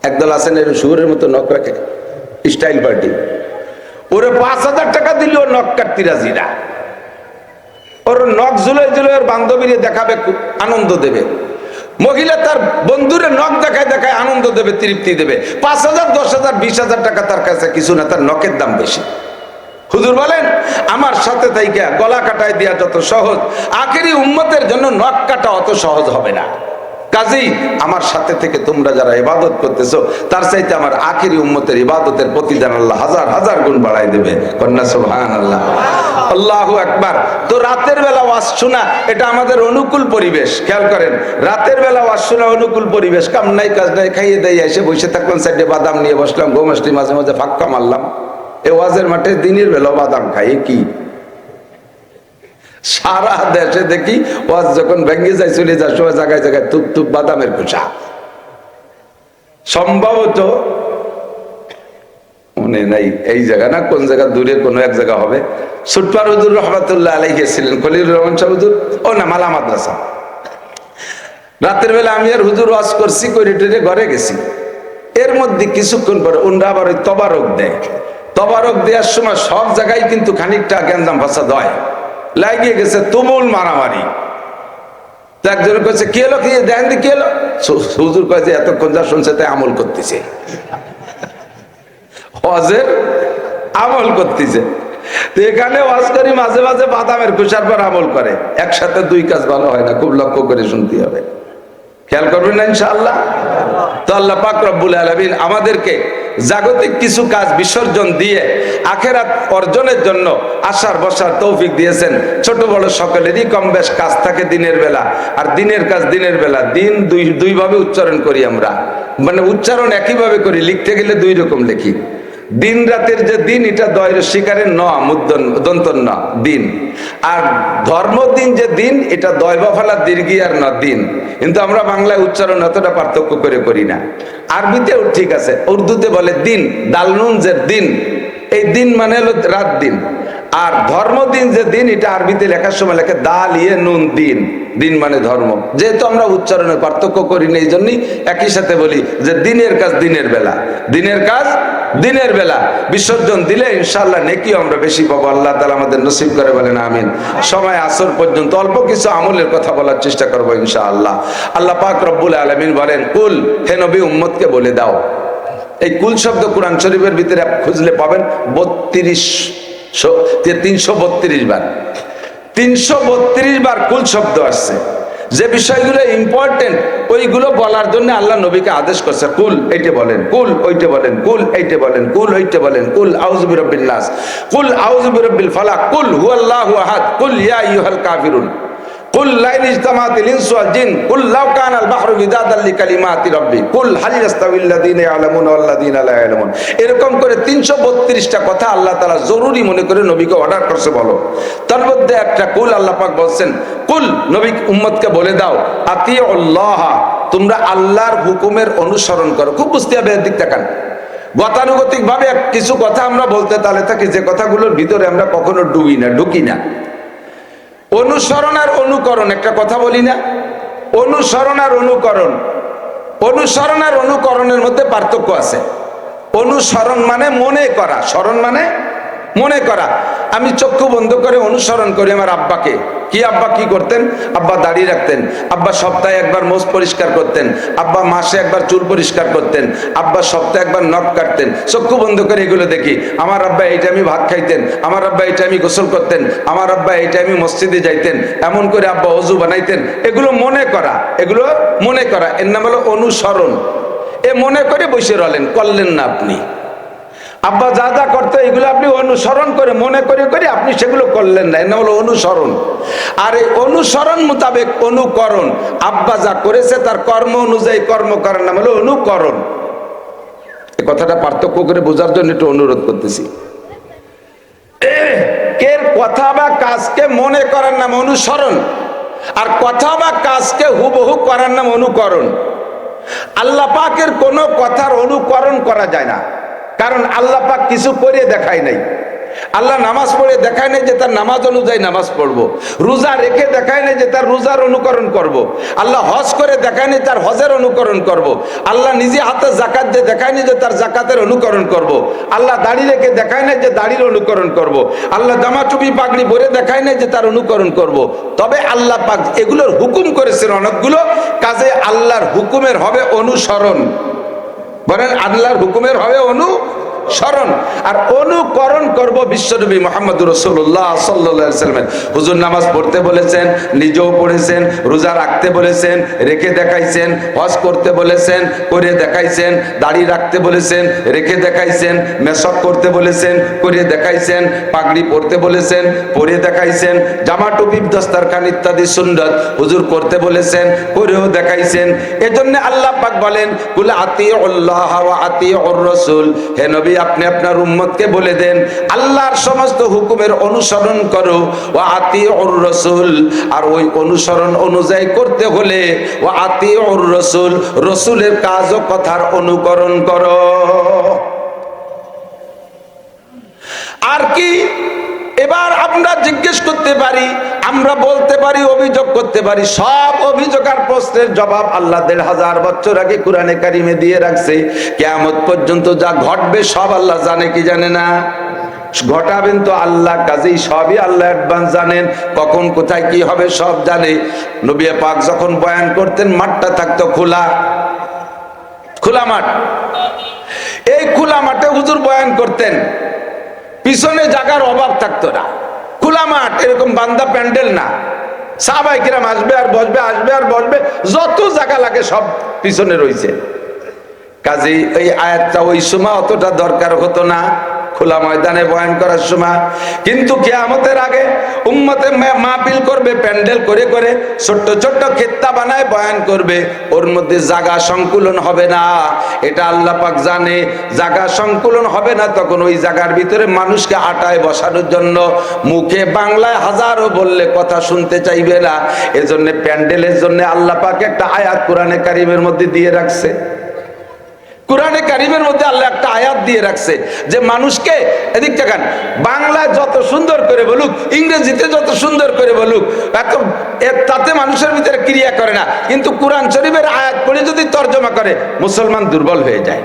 একদল আছেন এর শুয়োরের মতো নখ রাখে, স্টাইল পার্টি, ওরে 5000 টাকা দিলেও নখ কাটতে রাজি না। ওর নখ ঝুলে ঝুলে ওর বান্ধবীরে দেখাবে, আনন্দ দেবে। মহিলা তার বন্ধুরে নখ দেখায় দেখায় আনন্দ দেবে, তৃপ্তি দেবে। 5000, 10,000, 20,000 টাকা তার কাছে কিছু না, তার নখের দাম বেশি। হুজুর বলেন আমার সাথে থাইকা গলা কাটায় দেওয়া যত সহজ, আখেরি উম্মতের জন্য নখ কাটা অত সহজ হবে না। কাজেই আমার সাথে থেকে তোমরা যারা ইবাদত করতেছো, তার চাইতে আমার আখেরি উম্মতের ইবাদতের প্রতিদান আল্লাহ 1000 গুণ বাড়াই দেবে। কন্যা সুবহানাল্লাহ, আল্লাহু আকবার। তো রাতের বেলা ওয়াজ শোনা, এটা আমাদের অনুকূল পরিবেশ। খেয়াল করেন, রাতের বেলা ওয়াজ শোনা অনুকূল পরিবেশ। কাম নাই কাজ নাই, খাইয়ে দেয় এসে বসে থাকলাম, সাইডে বাদাম নিয়ে বসলাম, ঘুম আসলি, মাঝে মাঝে ফাঁক্কা মারলাম। এ ওয়াজের মাঠে দিনের বেলা বাদাম খাই কি? সারা দেশে দেখি ওয়াজ যখন ভেঙে যায়, চলে যায়, সবাই জায়গায় জায়গায় তুপ তুপ বাদামের খোসা। সম্ভবত মনে নাই এই জায়গা না, কোন জায়গা দূরে কোনো এক জায়গা হবে। সুটপার হুজুর রহমাতুল্লাহ আলাইহি ছিলেন, খলিলুর রহমান সাহেব হুজুর, ও না মালা মাদ্রাসা। রাতের বেলা আমি আর হুজুর ওয়াজ করছি, করে টেরে ঘরে গেছি। এর মধ্যে কিছুক্ষণ পরে ওনরা আবার ওই তবারক দেয়। তবারক দেওয়ার সময় সব জায়গায় কিন্তু খানিকটা গ্যান্দাম ফাসাদ হয়, লাগিয়ে গেছে তুমুল মারামারি। একজন কয়েছে কি হলো, কি দেখেন কি হলো? হুজুর কয়েছে এতক্ষণ যা শুনছে তাই আমল করতেছে, ওয়াজের আমল করতেছে। তো এখানে ওয়াজ করি মাঝে মাঝে বাদামের খোসার পর আমল করে, একসাথে দুই কাজ ভালো হয় না, খুব লক্ষ্য করে শুনতে হবে, খেয়াল করবেন না ইনশাআল্লাহ। তো আল্লাহ পাক রব্বুল আলামিন আমাদেরকে জাগতিক কিছু কাজ বিসর্জন দিয়ে আখেরাত অর্জনের জন্য আসার বসার তৌফিক দিয়েছেন। ছোট বড় সকলেরই কম বেশ কাজ থাকে দিনের বেলা, আর দিনের কাজ দিনের বেলা। দিন দুই ভাবে উচ্চারণ করি আমরা, মানে উচ্চারণ একইভাবে করি, লিখতে গেলে দুই রকম লিখি। দিন রাতের যে দিন, এটা দয়ের শিকারের ন দন্তন ন দিন, আর ধর্মদিন যে দিন, এটা দয় বফালা দীর্ঘিয়ার ন দিন। কিন্তু আমরা বাংলায় উচ্চারণ এতটা পার্থক্য করে করি না। আরবিতেও ঠিক আছে, উর্দুতে বলে দিন, দালনুন যে দিন, এই দিন মানে হলো রাত দিন। আর ধর্মদিন যে দিন, এটা আরবিতে লেখার সময় লেখে দাল ইয়ে নুন দিন, দিন মানে ধর্ম। যেহেতু আমরা উচ্চারণের পার্থক্য করি না, এই জন্যই একই সাথে বলি যে দিনের কাজ দিনের বেলা, দিনের কাজ দিনের বেলা বিসর্জন দিলে ইনশাআল্লাহ নেকি আমরা বেশি পাবো। আল্লাহ তাআলা আমাদের নসিব করে, বলেন আমিন। সময় আসর পর্যন্ত অল্প কিছু আমলের কথা বলার চেষ্টা করবো ইনশাআল্লাহ। আল্লাহ পাক রব্বুল আলামিন বলেন, কুল, হে নবী উম্মতকে বলে দাও। এই কুল শব্দ কোরআন শরীফের ভিতরে খুঁজলে পাবেন 332 বার, 332 বার কুল শব্দ আসছে। যে বিষয়গুলো ইম্পর্টেন্ট ওইগুলো বলার জন্য আল্লাহ নবীকে আদেশ করছে, কুল এইটা বলেন, কুল ওইটা বলেন, কুল এইটা বলেন, কুল ওইটা বলেন, কুল আউযু বিরাব্বিন নাস, কুল আউযু বিরাব্বিল ফালাক, কুল হুয়াল্লাহু আহাদ, কুল ইয়া আইয়ুহাল কাফিরুন, কুল লাইন ইজতামাতিল ইনসু ওয়াল জিন, কুল লাউ কানাল বাহরু মিদাদাল লিকালিমাতি রাব্বি, কুল হাল ইয়াস্তাউইল লাযিনা ইয়ালামুনা ওয়াল লাযিনা লা ইয়ালামুন। এরকম করে 332টা কথা আল্লাহ তাআলা জরুরি মনে করে নবীকে অর্ডার করছে, বলো। তার মধ্যে একটা কুল আল্লাহ পাক বলছেন, কুল নবী উম্মতকে বলে দাও, আতিউল্লাহ, তোমরা আল্লাহর হুকুমের অনুসরণ করো। খুব বুঝতে হবে, এর দিক তাকান। গতানুগতিক ভাবে কিছু কথা আমরা বলতে তাহলে থাকি, যে কথাগুলোর ভিতরে আমরা কখনো ঢুকি না। অনুসরণ আর অনুকরণ একটা কথা বলি না, অনুসরণ আর অনুকরণ, অনুসরণ আর অনুকরণের মধ্যে পার্থক্য আছে। অনুসরণ মানে মনে করা, স্মরণ মানে মনে করা। আমি চক্ষু বন্ধ করে অনুসরণ করি আমার আব্বাকে। কি আব্বা কি করতেন? আব্বা দাড়ি রাখতেন, আব্বা সপ্তাহে একবার মোষ পরিষ্কার করতেন, আব্বা মাসে একবার চুল পরিষ্কার করতেন, আব্বা সপ্তাহে একবার নখ কাটতেন। চক্ষু বন্ধ করে এগুলো দেখি। আমার আব্বা এইটা আমি ভাত খাইতেন, আমার আব্বা এইটা আমি গোসল করতেন, আমার আব্বা এইটা আমি মসজিদে যাইতেন, এমন করে আব্বা ওযু বানাইতেন। এগুলো মনে করা, এগুলো মনে করা, এর নাম হলো অনুসরণ। এ মনে করে বসে রলেন, করলেন না আপনি। আব্বা যা যা করতো এগুলো আপনি অনুসরণ করে মনে করে করে আপনি সেগুলো করলেন না, এর নাম হলো অনুসরণ। আর এই অনুসরণ মোতাবেক অনুকরণ, আব্বা যা করেছে তার কর্ম অনুযায়ী কর্ম করার নাম হলো অনুকরণ। এই কথাটা পার্থক্য করে বোঝার জন্য একটু অনুরোধ করতেছি। এর কথা বা কাজকে মনে করার নাম অনুসরণ, আর কথা বা কাজকে হুবহু করার নাম অনুকরণ। আল্লাহ পাকের কোনো কথার অনুকরণ করা যায় না, কারণ আল্লাহ পাক কিছু করে দেখায় নাই। আল্লাহ নামাজ পড়ে দেখায় নাই যে তার নামাজ অনুযায়ী নামাজ পড়বো, রোজা রেখে দেখায় নাই যে তার রোজার অনুকরণ করব। আল্লাহ হজ করে দেখায় নাই তার হজের অনুকরণ করব। আল্লাহ নিজে হাতে জাকাত দিয়ে দেখায় নাই যে তার জাকাতের অনুকরণ করব। আল্লাহ দাড়ি রেখে দেখায় নাই যে দাড়ির অনুকরণ করব। আল্লাহ জামা টুপি পাগড়ি পরে দেখায় নাই যে তার অনুকরণ করব। তবে আল্লাহ পাক এগুলোর হুকুম করেছেন অনেকগুলো কাজে, আল্লাহর হুকুমের হবে অনুসরণ। বলেন আল্লাহর হুকুমের হবে অনুসরণ, আর অনুকরণ করব বিশ্বনবী মুহাম্মদুর রাসূলুল্লাহ সাল্লাল্লাহু আলাইহি ওয়াসাল্লাম। হুজুর নামাজ পড়তে বলেছেন, নিজেও পড়েছেন, রোজা রাখতে বলেছেন, রেখে দেখাইছেন, হজ করতে বলেছেন, করে দেখাইছেন, দাড়ি রাখতে বলেছেন, রেখে দেখাইছেন, মেশক করতে বলেছেন, করে দেখাইছেন, পাগড়ি পরতে বলেছেন, পরে দেখাইছেন, জামা টুপি দস্তারখান ইত্যাদি সুন্নাত হুজুর করতে বলেছেন, করেও দেখাইছেন। এজন্য আল্লাহ পাক বলেন, কুল আতিউল্লাহ ওয়া আতিউর রাসূল, হে নবী আপনি আপনার উম্মতকে বলে দেন আল্লাহর সমস্ত হুকুমের অনুসরণ করো, ওয়া আতিউর রাসূল, আর ওই অনুসরণ অনুযায়ী করতে হলে ওয়া আতিউর রাসূল, রাসূলের কাজ ও কথার অনুকরণ করো। আর কি এবার আমরা জিজ্ঞেস করতে পারি, আমরা বলতে পারি, অভিযোগ করতে পারি, সব অভিযোগ আর প্রশ্নের জবাব আল্লাহ ১৫০০ বছর আগে কোরআনে কারিমে দিয়ে রাখছে। কিয়ামত পর্যন্ত যা ঘটবে সব আল্লাহ জানে কি জানে না? ঘটাবেন তো আল্লাহ, কাজেই সবই আল্লাহ অ্যাডভান্স জানেন, কখন কোথায় কি হবে সব জানে। নবী পাক যখন বয়ান করতেন মাঠটা থাকতো খোলা, খোলা মাঠ। এই খোলা মাঠে হুজুর বয়ান করতেন, পিছনে জায়গার অভাব থাকতো না, খোলা মাঠ, এরকম বান্দা প্যান্ডেল না। সাহাবায়ে কেরাম আসবে আর বসবে, আসবে আর বসবে, যত জায়গা লাগে সব পিছনে রয়েছে। কাজেই এই আয়াতটা ওই সময় অতটা দরকার হতো না খোলা ময়দানে বয়ান করার সময়। কিন্তু কিয়ামতের আগে উম্মতে মাহফিল করবে, প্যান্ডেল করে করে ছোট্ট ছোট্ট খেত্তা বানায় বয়ান করবে, ওর মধ্যে জায়গা সংকুলন হবে না, এটা আল্লাহ পাক জানে। জায়গা সংকুলন হবে না, তখন ওই জায়গার ভিতরে মানুষকে আটায় বসানোর জন্য মুখে বাংলায় হাজারো বললে কথা শুনতে চাইবে না। এজন্য প্যান্ডেলের জন্য আল্লাহ পাক একটা আয়াত কোরআনে কারিমের মধ্যে দিয়ে রাখছে। কোরআনে কারিমের মধ্যে আল্লাহ একটা আয়াত দিয়ে রাখছে যে মানুষকে এদিক দেখেন, বাংলায় যত সুন্দর করে বলুক, ইংরেজিতে যত সুন্দর করে বলুক, তাতে মানুষের ভিতরে ক্রিয়া করে না। কিন্তু কোরআন শরীফের আয়াত পড়ে যদি তর্জমা করে, মুসলমান দুর্বল হয়ে যায়।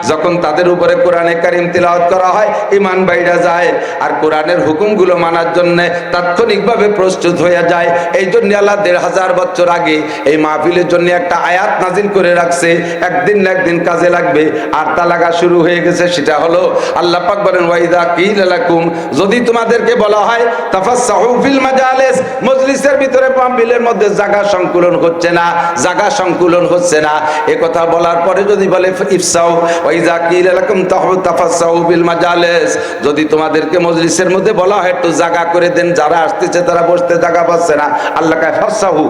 যখন তাদের উপরে কোরআনে কারিম তিলাওয়াত করা হয়, ঈমান বাইরা যায়, আর কোরআনের হুকুমগুলো মানার জন্য তাৎক্ষণিকভাবে প্রস্তুত হয়ে যায়। এই জন্য আল্লাহ ১৫০০ বছর আগে এই মাহফিলের জন্য একটা আয়াত নাজিল করে রাখছে, একদিন না একদিন কাজে লাগবে। আর তা লাগা শুরু হয়ে গেছে, সেটা হলো আল্লাহ পাক বলেন, ওয়াইদা কিলা লাকুম, যদি তোমাদেরকে বলা হয় তাফাসসাহু ফিল মাজালিস, মজলিসের ভিতরে মাহফিলের মধ্যে জায়গা সংকুলন হচ্ছে না, জায়গা সংকুলন হচ্ছে না, এ কথা বলার পরে যদি বলে ইফসাউ ওয়াইজা কিলা লাকুম তাফাসসাহু ফিল মাজালিস, যদি তোমাদেরকে মজলিসের মধ্যে বলা হয় একটু জায়গা করে দেন, যারা আসতেছে তারা বসতে জায়গা পাচ্ছে না, আল্লাহ কয় ফাফসাহু,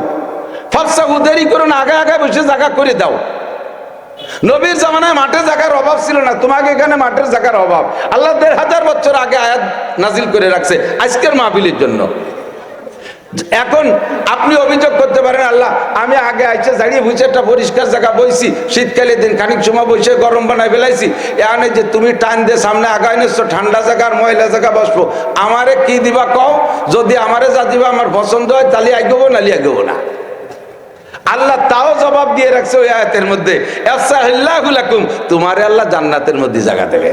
ফাফসাহু, দেরি করো না, আগে আগে বসে জায়গা করে দাও। নবীর জামানায় মাঠে জায়গার অভাব ছিল না, তোমাকে এখানে মাঠের জায়গার অভাব। আল্লাহ ১৫০০ বছর আগে আয়াত নাজিল করে রাখছে আজকের মাহফিলের জন্য। এখন আপনি অভিযোগ করতে পারেন, আল্লাহ আমি আগে আইসে দাঁড়িয়ে বুঝে একটা পরিষ্কার জায়গা বইছি, শীতকালে দিন খানিক সময় বসে গরম বানায় ফেলাইছি, এখানে যে তুমি টান দিয়ে সামনে আগায় নিচ্ছ, ঠান্ডা জায়গার ময়লা জায়গা বসবো, আমারে কি দিবা কও, যদি আমারে যা দিবা আমার পছন্দ হয় তাহলে আইগবো, নালি আইগবো না। আল্লাহ তাও জবাব দিয়ে রাখছে ওই আয়াতের মধ্যে, আফসাহিল্লাহু লাকুম, তোমারে আল্লাহ জান্নাতের মধ্যে জায়গা দেবে।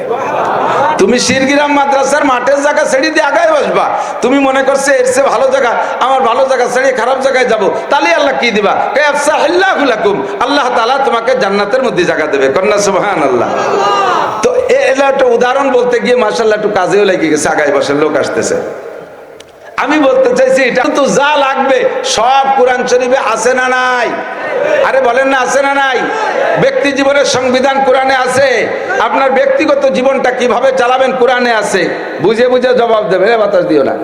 তুমি শিরগিরাম মাদ্রাসার মাঠের জায়গা ছেড়ে দিয়ে আগায় বসবা, তুমি মনে করছে এর চেয়ে ভালো জায়গা, আমার ভালো জায়গা ছেড়ে খারাপ জায়গায় যাব, তাহলে আল্লাহ কি দিবা, আফসাহিল্লাহু লাকুম, আল্লাহ তাআলা তোমাকে জান্নাতের মধ্যে জায়গা দেবে। কন্যা সুবহানাল্লাহ। তো এটা একটা উদাহরণ বলতে গিয়ে মাশাআল্লাহ একটু কাজেও লেগে গেছে, আগায় বসার লোক আসতেছে। আমি বলতে চাইছি এটা তো যা লাগবে সব কোরআন শরীফে আছে না নাই? আরে বলেন না, আছে না নাই? ব্যক্তি জীবনের সংবিধান কোরআনে আছে, আপনার ব্যক্তিগত জীবনটা কিভাবে চালাবেন কোরআনে আছে। বুঝে বুঝে জবাব দেবে, বাতাস দিও না,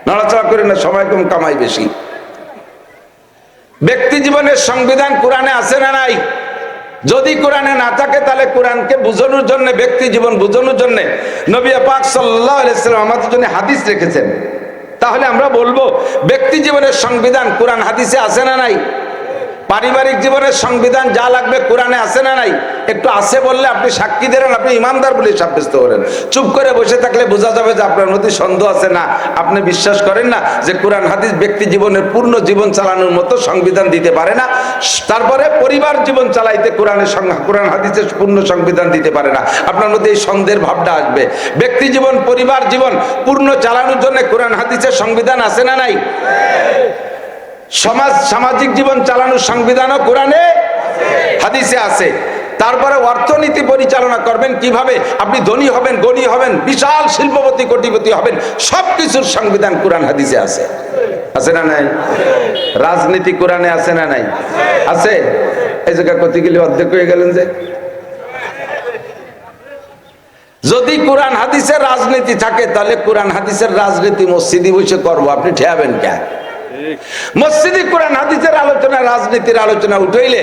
নড়াচড়া করে না, সময় কম কামাই বেশি। ব্যক্তি জীবনের সংবিধান কোরআনে আছে না নাই? যদি কোরআনে না থাকে তাহলে কোরআনকে বোঝানোর জন্য, ব্যক্তি জীবন বোঝানোর জন্য নবী পাক সাল্লাল্লাহু আলাইহি ওয়াসাল্লাম আমাদের জন্য হাদিস রেখেছেন। তাহলে আমরা বলবো ব্যক্তি জীবনের সংবিধান কোরআন হাদিসে আছে না নাই? পারিবারিক জীবনের সংবিধান যা লাগবে কোরআনে আছে না নাই? একটু আছে বললে আপনি সাক্ষী দেন, আপনি ইমানদার বলে সাব্যস্ত করেন। চুপ করে বসে থাকলে বোঝা যাবে যে আপনার মধ্যে সন্দেহ আছে, না আপনি বিশ্বাস করেন না যে কোরআন হাদিস ব্যক্তি জীবনের পূর্ণ জীবন চালানোর মতো সংবিধান দিতে পারে না। তারপরে পরিবার জীবন চালাইতে কোরআন হাদিসের পূর্ণ সংবিধান দিতে পারে না, আপনার মধ্যে এই সন্দেহের ভাবটা আসবে। ব্যক্তি জীবন, পরিবার জীবন পূর্ণ চালানোর জন্য কোরআন হাদিসের সংবিধান আছে না নাই? সামাজিক জীবন চালানোর সংবিধানও কোরআনে হাদিসে আছে। তারপরে অর্থনীতি পরিচালনা করবেন কিভাবে, আপনি ধনী হবেন, গণী হবেন, বিশাল শিল্পপতি, কোটিপতি হবেন, সবকিছুর সংবিধান কোরআন হাদিসে আছে। আছে না নাই? রাজনীতি কোরআনে আছে না নাই? আছে। এই জায়গায় কত গেলে অর্ধেক হয়ে গেলেন যে। যদি কোরআন হাদিসের রাজনীতি থাকে তাহলে কোরআন হাদিসের রাজনীতি মসজিদে বসে করবো, আপনি ঠেয়াবেন কেন? মসজিদে কোরআন হাদিসের আলোচনা, রাজনীতির আলোচনা উঠাইলে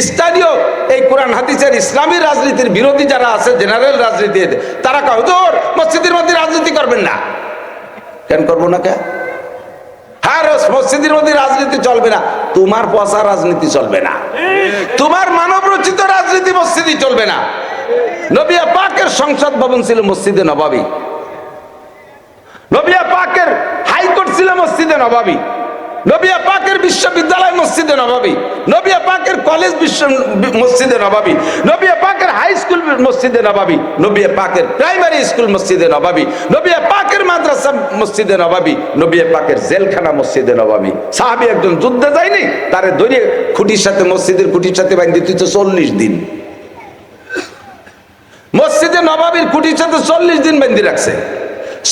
স্থানীয় এই কোরআন হাদিসের ইসলামী রাজনীতির বিরোধী যারা আছে, জেনারেল রাজনীতি, তারা কয় হুজুর মসজিদের মধ্যে রাজনীতি করবেন না। কেন করবো না? কেন? আর মসজিদের মধ্যে রাজনীতি চলবে না, তোমার পচা রাজনীতি চলবে না, তোমার মানব রচিত রাজনীতি মসজিদে চলবে না। নবী পাকের সংসদ ভবন ছিল মসজিদে নববী, নবী পাকের হাইকোর্ট ছিল মসজিদে নববী, নবী পাকের বিশ্ববিদ্যালয় মসজিদে নববী, নবী পাকের কলেজ মসজিদে নববী, নবী পাকের হাই স্কুল মসজিদে নববী, নবী পাকের প্রাইমারি স্কুল মসজিদে নববী, নবী পাকের মাদ্রাসা মসজিদে নববী, নবী পাকের জেলখানা মসজিদে নববী। সাহাবী একজন যুদ্ধে যায়নি, তারে ধরে খুঁটির সাথে মসজিদের খুঁটির সাথে বাঁধতে দিত 40 দিন। মসজিদে নববীর খুঁটির সাথে 40 দিন বেঁধে রাখছে।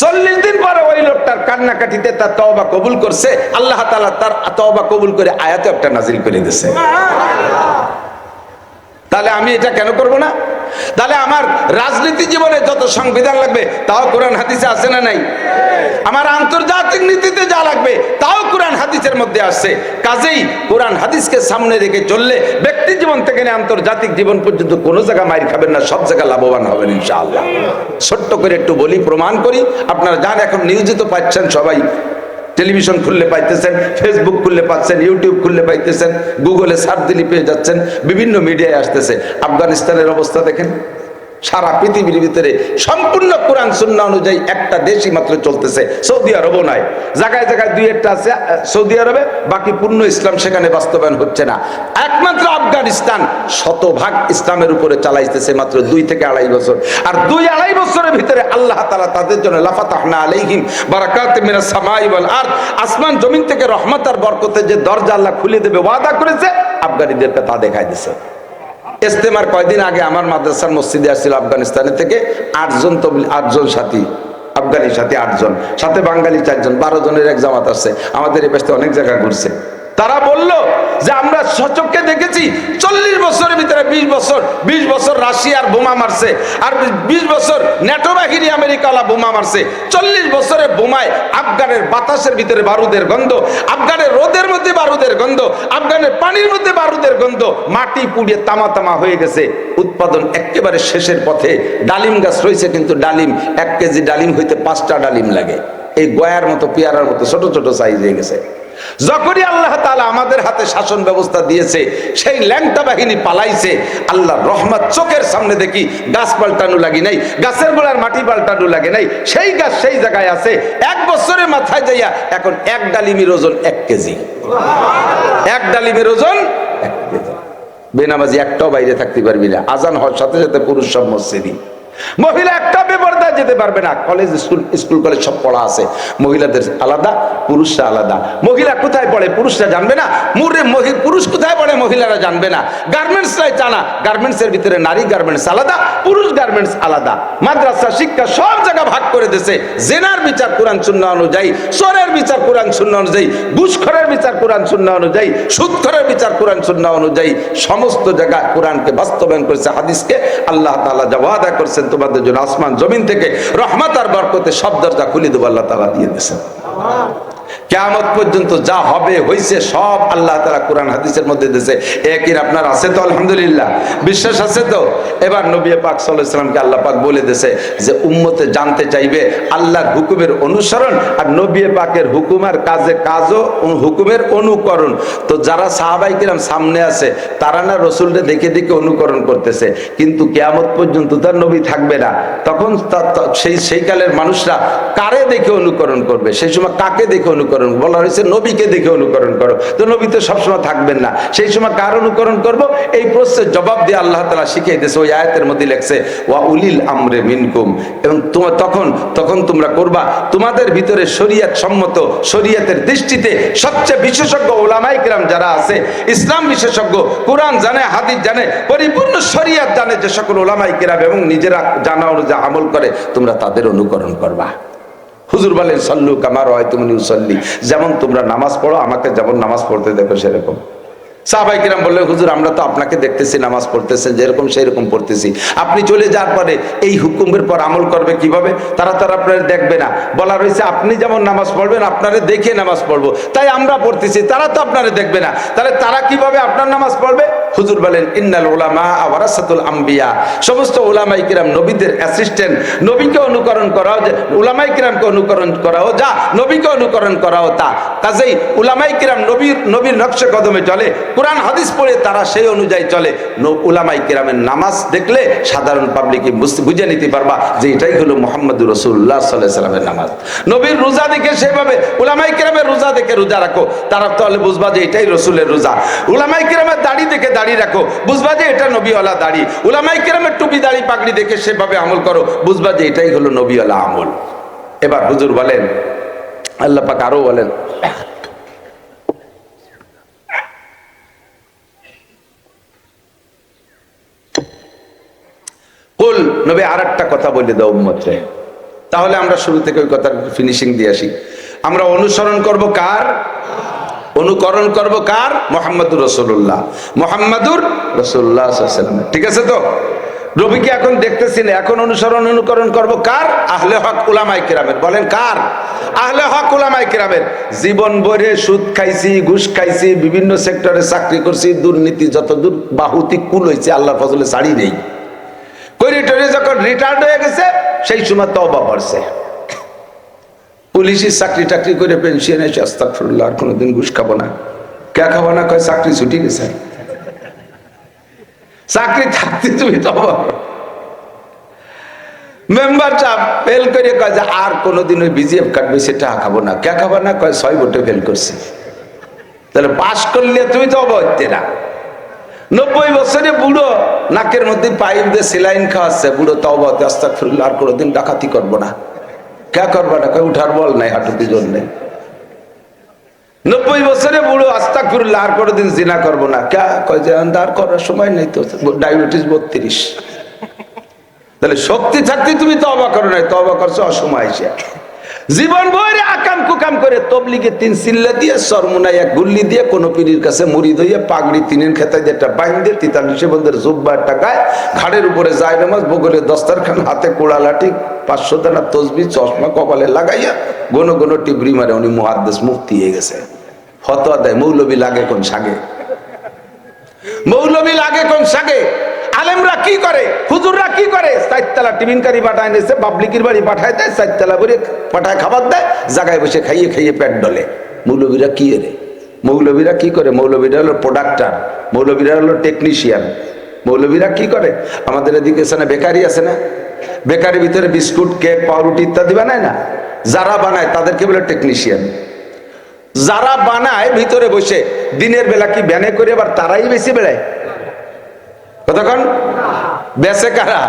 40 দিন পরে ওই লোকটার কান্নাকাটিতে তার তওবা কবুল করছে, আল্লাহ তাআলা তার তওবা কবুল করে আয়াতে একটা নাজিল করে দিয়েছে। তাহলে আমি এটা কেন করব না? তাহলে আমার রাজনীতি জীবনে যত সংবিধান লাগবে তাও কোরআন হাদিসে আছে না নাই? আমার আন্তর্জাতিক নীতিতে যা লাগবে তাও কোরআন হাদিসের মধ্যে আছে। কাজেই কোরআন হাদিসকে সামনে রেখে চললে ব্যক্তি জীবন থেকে নিয়ে আন্তর্জাতিক জীবন পর্যন্ত কোনো জায়গা মাইর খাবেন না, সব জায়গায় লাভবান হবেন ইনশাআল্লাহ। ছোট্ট করে একটু বলি, প্রমাণ করি। আপনারা জান এখন নিউজে তো পাচ্ছেন সবাই, টেলিভিশন খুললে পাইতেছেন, ফেসবুক খুললে পাচ্ছেন, ইউটিউব খুললে পাইতেছেন, গুগলে সার্চ দিলে পেয়ে যাচ্ছেন, বিভিন্ন মিডিয়ায় আসতেছে। আফগানিস্তানের অবস্থা দেখেন, সারা পৃথিবীর ভিতরে সম্পূর্ণ কোরআন সুন্নাহ অনুযায়ী একটা দেশই মাত্র চলতেছে, সৌদি আরবও নাই, জায়গায় জায়গায় দুই একটা আছে সৌদি আরবে, বাকি পূর্ণ ইসলাম সেখানে বাস্তবায়ন হচ্ছে না। একমাত্র আফগানিস্তান শতভাগ ইসলামের উপরে চালাইতেছে মাত্র 2 থেকে 2.5 বছর। আর 2-2.5 বছরের ভিতরে আল্লাহ তাআলা তাদের জন্য লাফাতাহনা আলাইহিম বারাকাতুম মিনাস সামাই ওয়াল আরদ, আসমান জমিন থেকে রহমত আর বরকতের যে দরজা আল্লাহ খুলে দেবে ওয়াদা করেছে, আফগানিদেরকে তা দেখাই দিয়েছে। ইস্তেমার কয়দিন আগে আমার মাদ্রাসার মসজিদে আসছিল আফগানিস্তানের থেকে 8 সাথী, আফগানি সাথী 8 জন, সাথে বাঙালি 4 জন, 12 জনের এক জামাত আসছে। আমাদের এই পাশে অনেক জায়গা ঘুরছে। তারা বলল যে আমরা সচক্ষে দেখেছি 40 বছরের ভিতরে 20 বছর রাশিয়ার বোমা মারছে, আর 20 বছর ন্যাটো বাহিনী আমেরিকাওয়ালা বোমা মারছে। 40 বছরের বোমায় আফগানের বাতাসের ভিতরে বারুদের গন্ধ, আফগানের রোদের মধ্যে বারুদের গন্ধ, আফগানের পানির মধ্যে বারুদের গন্ধ, মাটি পুড়িয়ে তামা তামা হয়ে গেছে। উৎপাদন একেবারে শেষের পথে। ডালিম গাছ রয়েছে, কিন্তু ডালিম 1 কেজি ডালিম হইতে 5টা ডালিম লাগে। এই গয়ার মতো, পেয়ারার মতো ছোট ছোট সাইজ হয়ে গেছে। যখনই আল্লাহ তাআলা আমাদের হাতে শাসন ব্যবস্থা দিয়েছে, সেই ল্যাংটা বাহিনী পালাইছে। আল্লাহর রহমত চোখের সামনে দেখি, গাছ পাল্টানো লাগি নাই, গাছের গোড়ার মাটি পাল্টানো লাগে নাই, সেই গাছ সেই জায়গায় আছে। 1 বছরের মাথায় যাইয়া এখন 1 ডালিমের ওজন 1 কেজি, 1 ডালিমের ওজন 1 কেজি। বেনামাজি একটাও বাইরে থাকতে পারবি না, আজান হওয়ার সাথে সাথে পুরুষ সব মসজিদে, মহিলা একটা বেপরদায় যেতে পারবে না। কলেজ স্কুল কলেজ সব পড়া আছে, মহিলাদের আলাদা, পুরুষরা আলাদা। মহিলা কোথায় পড়ে পুরুষরা জানবে না, পুরুষ কোথায় পড়ে মহিলারা জানবে না। গার্মেন্টস নাই জানা, গার্মেন্টসের ভিতরে নারী গার্মেন্টস আলাদা, পুরুষ গার্মেন্টস আলাদা। মাদ্রাসা শিক্ষা সব জায়গা ভাগ করে দিয়েছে। জেনার বিচার কোরআন সুন্নাহ অনুযায়ী, চোরের বিচার কোরআন সুন্নাহ অনুযায়ী, ঘুষখোরের বিচার কোরআন সুন্নাহ অনুযায়ী, সুদখোরের বিচার কোরআন সুন্নাহ অনুযায়ী। সমস্ত জায়গায় কোরআনকে বাস্তবায়ন করেছে, হাদিসকে। আল্লাহ তাআলা যা ওয়াদা করেছেন তোমাদের জন্য আসমান জমিন থেকে রহমত আর বরকতে সব দরজা খুলে দেব, আল্লাহ তাআলা দিয়ে দিয়েছেন। কিয়ামত পর্যন্ত যা হবে হইছে সব আল্লাহ তাআলা কোরআন হাদিসের মধ্যে দিয়েছে। একই আপনার আছে তো? আলহামদুলিল্লাহ, বিশ্বাস আছে তো? এবার নবী পাক সাল্লাল্লাহু আলাইহি ওয়াসাল্লামকে আল্লাহ পাক বলে দিয়েছে যে উম্মতে জানতে চাইবে আল্লাহর হুকুমের অনুসরণ আর নবী পাকের হুকুমের কাজও হুকুমের অনুকরণ। তো যারা সাহাবায়ে কিরাম সামনে আছে তারা না রাসূলকে দেখে দেখে অনুকরণ করতেছে, কিন্তু কিয়ামত পর্যন্ত তার নবী থাকবে না। তখন সেই কালের মানুষরা কারে দেখে অনুকরণ করবে? সেই সময় কাকে দেখে অনুকরণ? বলা হয়েছে নবীকে দেখে অনুকরণ করো। তো নবী তো সবসময় থাকবেন না, সেই সময় কার অনুকরণ করব? এই প্রশ্নের জবাব দিয়ে আল্লাহ তাআলা শিখিয়ে দিয়েছে। ওই আয়াতের মধ্যে লেখছে ওয়া উলিল আমরে মিনকুম, এবং তখন তোমরা করবা তোমাদের ভিতরে শরীয়ত সম্মত, শরীয়তের দৃষ্টিতে সবচেয়ে বিশেষজ্ঞ উলামায়ে কিরাম যারা আছে, ইসলাম বিশেষজ্ঞ, কোরআন জানে, হাদিস জানে, পরিপূর্ণ শরীয়ত জানে, যে সকল উলামায়ে কিরাম এবং নিজেরা জানা অনুযায়ী আমল করে, তোমরা তাদের অনুকরণ করবা। হুজুর বলেন সাল্লু কামা রাআইতুমুনি উসাল্লি, যেমন তোমরা নামাজ পড়ো আমাকে যেমন নামাজ পড়তে দেখো সেরকম। সাহাবায়ে কিরাম বললেন হুজুর আমরা তো আপনাকে দেখতেছি নামাজ পড়তেছেন, যেরকম সেরকম পড়তেছি, আপনি চলে যাওয়ার পরে এই হুকুমের পর আমল করবে কিভাবে? তারা আপনারা দেখবে না। বলা রয়েছে আপনি যেমন নামাজ পড়বেন আপনারা দেখে নামাজ পড়বো, তাই আমরা পড়তেছি, তারা তো আপনারা দেখবে না, তাহলে তারা কিভাবে আপনার নামাজ পড়বে? হুজুর বলেন ইন্নাল উলামা ওয়ারাসাতুল আম্বিয়া, সমস্ত উলামায়ে কিরাম নবীদের অ্যাসিস্ট্যান্ট। নবীকে অনুকরণ করাও যে উলামায়ে কিরামকে অনুকরণ করাও যা, নবীকে অনুকরণ করাও তা। কাজেই উলামায়ে কিরাম নবীর নকশে কদমে চলে, কোরআন হাদিস পড়ে তারা সেই অনুযায়ী চলে। উলামায়ে কিরামের নামাজ দেখলে সাধারণ পাবলিক বুঝে নিতে পারবা যে এটাই হলো মুহাম্মদুর রাসূলুল্লাহ সাল্লাল্লাহু আলাইহি ওয়াসাল্লামের নামাজ। নবীর রোজা দেখে সেভাবে উলামায়ে কিরামের রোজা দেখে রোজা রাখো, তারা তাহলে বুঝবা যে এটাই রাসূলের রোজা। উলামায়ে কিরামের দাড়ি দেখে দাড়ি রাখো, বুঝবা যে এটা নবীওয়ালা দাড়ি। উলামায়ে কিরামের টুপি দাড়ি পাগড়ি দেখে সেভাবে আমল করো, বুঝবা যে এটাই হলো নবীওয়ালা আমল। এবার হুজুর বলেন, আল্লাহ পাক আরো বলেন, কুল, নবী আরেকটা কথা বলে দাও উম্মতকে। তাহলে আমরা শুরু থেকে ওই কথার ফিনিশিং দিয়ে আসি। আমরা অনুসরণ করব কার? অনুকরণ করব কার? মুহাম্মদুর রাসূলুল্লাহ, মুহাম্মদুর রাসূলুল্লাহ সাল্লাল্লাহু আলাইহি ওয়াসাল্লাম। ঠিক আছে তো? নবীকে এখন দেখতেছি না, এখন অনুকরণ করব কার? আহলে হক উলামায়ে কিরামের। বলেন কার? আহলে হক উলামায়ে কিরামের। জীবন ভরে সুদ খাইছি, ঘুষ খাইছি, বিভিন্ন সেক্টরে চাকরি করছি, দুর্নীতি যতদূর বাহুতি কুল হয়েছে আল্লাহর ফজলে ছাড়ি নেই। করিডোরে যখন রিটায়ার্ড হয়ে গেছে সেই সময় তওবা করছে। পুলিশের চাকরি টাকরি করে পেনশন এসে আস্তাগফিরুল্লাহ, আর কোনোদিন ঘুষ খাবো না। কে খাবো না? কয় চাকরি ছুটি গেছে। চাকরি থাকতে তুমি তওবা। মেম্বার সাহেব ফেল করে কয় যে আর কোনোদিন ওই বিজিএফ কাটবে সেটা খাবো না। কে খাবো না? কয় 6 ভোটে ফেল করছি। তাহলে পাশ করলে তুমি তওবা হচ্ছে না। 90 বছরে বুড়ো নাকের মধ্যে পাইপ দিয়ে সেলাইন খাওয়াচ্ছে, বুড়ো তওবা হতে আস্তাগফিরুল্লাহ, আর কোনোদিন ডাকাতি করবো না। কে করবা না? কয় উঠার বল নাই, হাঁটুতে জোর নেই। 90 বছরে বুড়ো আস্তাগফিরুল্লাহ, আর কোনোদিন জিনা করবো না। কে? কয় যে আর করার সময় নেই তো, ডায়াবেটিস 32। তাহলে শক্তি থাকতে তুমি তওবা করো নাই, তওবা করছো অসময় এসে। জীবন ভরে আকাম কুকাম করে তবলিগে 3 সিল্লা দিয়ে, সরমুনায় 1 গুল্লি দিয়ে, কোন পীরের কাছে মুরিদ হইয়া, পাগড়ি 3 খেতায় একটা বাইন্দে, 43 বন্ধের জুব্বা একটা গায়ে, ঘাড়ের উপরে যায় নামাজ, বগলে দস্তারখান, হাতে কোড়া লাঠি, 500 দানা তসবিহ, চশমা কপালে লাগাইয়া ঘন ঘন টিবরি মারে। উনি মুহাদ্দিস, মুফতি হয়ে গেছে। ফতোয়া দেয় মৌলবী লাগে কোন সাগে, মৌলবী লাগে কোন সাগে। আলেমরা কি করে, হুজুররা কি করে? 4 তলা টিফিনকারি পাঠায় নিয়েছে, পাবলিকের বাড়ি পাঠায় দেয়, 4 তলা করে পাঠায় খাবার দেয়, জায়গায় বসে খাইয়ে খাইয়ে পেট ডলে। মৌলবীরা কি রে? মৌলবীরা কি করে? মৌলবীরা হলো প্রোডাক্টার, মৌলবীরা হলো টেকনিশিয়ান। মৌলবীরা কি করে? আমাদের এদিকে আছে না বেকারি, আছে না? বেকারির ভিতরে বিস্কুট, কেক, পাউরুটি ইত্যাদি বানায় না? যারা বানায় তাদেরকে বলে টেকনিশিয়ান। যারা বানায় ভিতরে বসে দিনের বেলা কি ব্যানে করে আবার তারাই বেশি বেড়ায়। কতক্ষণ বেচে কারা?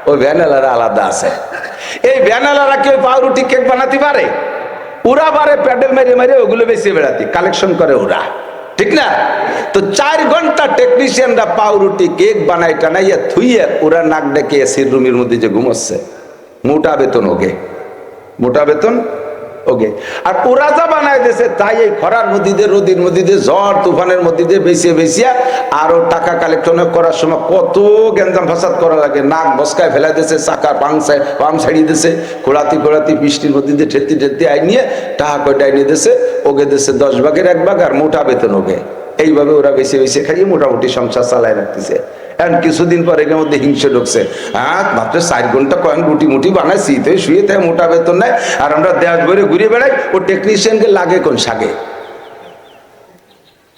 ওই ভ্যানালারা আলাদা আছে। এই ভ্যানালারা কেউ পাউরুটি কেক বানাতে পারে? ওরা পারে প্যাডেল মেরে মেরে ওগুলো বেশি বেড়াতে, কালেকশন করে ওরা। ঠিক না? তো 4 ঘন্টা টেকনিশিয়ানরা পাউরুটি কেক বানাই টানাইয়া থুইয়া ওরা নাক ডেকে এসির রুমের মধ্যে যে ঘুমাচ্ছে, মোটা বেতন ওকে, মোটা বেতন ওকে। আর ওরা যা বানায় দিয়েছে তাই এই খরার মধ্যে দিয়ে, রোদির মধ্যে দিয়ে, ঝড় তুফানের মধ্যে দিয়ে বেঁচিয়ে বেঁচিয়ে আরো টাকা কালেকশন করার সময় কত গ্যাঞ্জাম ফাসাদ করা লাগে। নাক বসকায় ফেলা দিয়েছে, চাকা পাম ছাড়িয়ে দিয়েছে, খোড়াতি খোড়াতি বৃষ্টির মধ্যে দিয়ে ঠেলতে ঠেলতে আই নিয়ে টাকা কয়টা নিয়ে দিয়েছে, ওকে দিয়েছে 10 ভাগের 1 ভাগ, আর মোটা বেতন ওকে। এইভাবে ওরা বেশি বেশি খাইয়ে মোটামুটি সংসার চালায় রাখতেছে। এখন কিছুদিন পর এর মধ্যে হিংসে ঢুকছে। মাত্র 4 ঘন্টা কয়েন রুটি মুটি বানায়, শীত হয়ে শুয়ে থাকে, মোটা বেতন নেয়, আর আমরা দেশ ভরে ঘুরে বেড়াই। ও টেকনিশিয়ানকে লাগে কোন সাগে?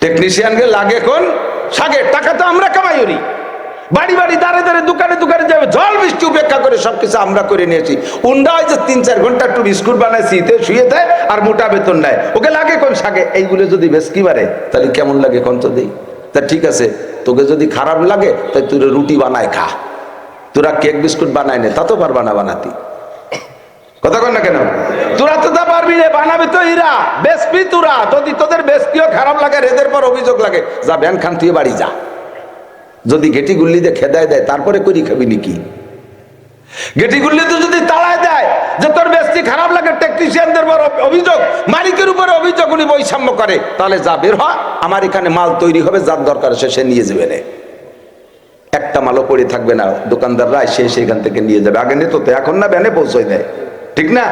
টেকনিশিয়ানকে লাগে কোন সাগে? টাকা তো আমরা কামাই করি, বাড়ি বাড়ি দাঁড়ে দাঁড়ে দোকানে দোকানে যাবে, জল বৃষ্টি উপেক্ষা করে সবকিছু আমরা করে নিয়েছি। উন্ডা হয় যে 3-4 ঘন্টা একটু বিস্কুট বানায়, শীতে শুয়ে দেয়, আর মোটা বেতন নেয়। ওকে লাগে কোন সাগে? এইগুলো যদি বেশকি বাড়ে তাহলে কেমন লাগে কোন তো দেই? তা ঠিক আছে, তোকে যদি খারাপ লাগে তাই তুই রুটি বানায় খা, তোরা কেক বিস্কুট বানায় নে, তা তো পারবা না বানাতি। কথা কর না কেন? তোরা তো তা পারবি না, বানাবি তো এরা, বেশবি তোরা। যদি তোদের বেশকিও খারাপ লাগে, এদের পর অভিযোগ লাগে, যা ব্যান খান তুই বাড়ি যা। যদি গেটি গুল্লি দিয়ে খেদায় দেয় তারপরে করি খাবি নাকি? গেটি গুল্লি তো যদি তাড়ায় দেয় যে তোর বেশি খারাপ লাগে, টেকনিশিয়ানদের উপর অভিযোগ, মালিকের উপরে অভিযোগ, উনি বৈষম্য করে, তাহলে যা বের হয়, আমার এখানে মাল তৈরি হবে, যার দরকার সে নিয়ে যাবে না। একটা মালও পড়ে থাকবে না, দোকানদাররা এসে সেখান থেকে নিয়ে যাবে। আগে নিত তো, এখন না ভ্যানে পৌঁছয় দেয়। ঠিক না?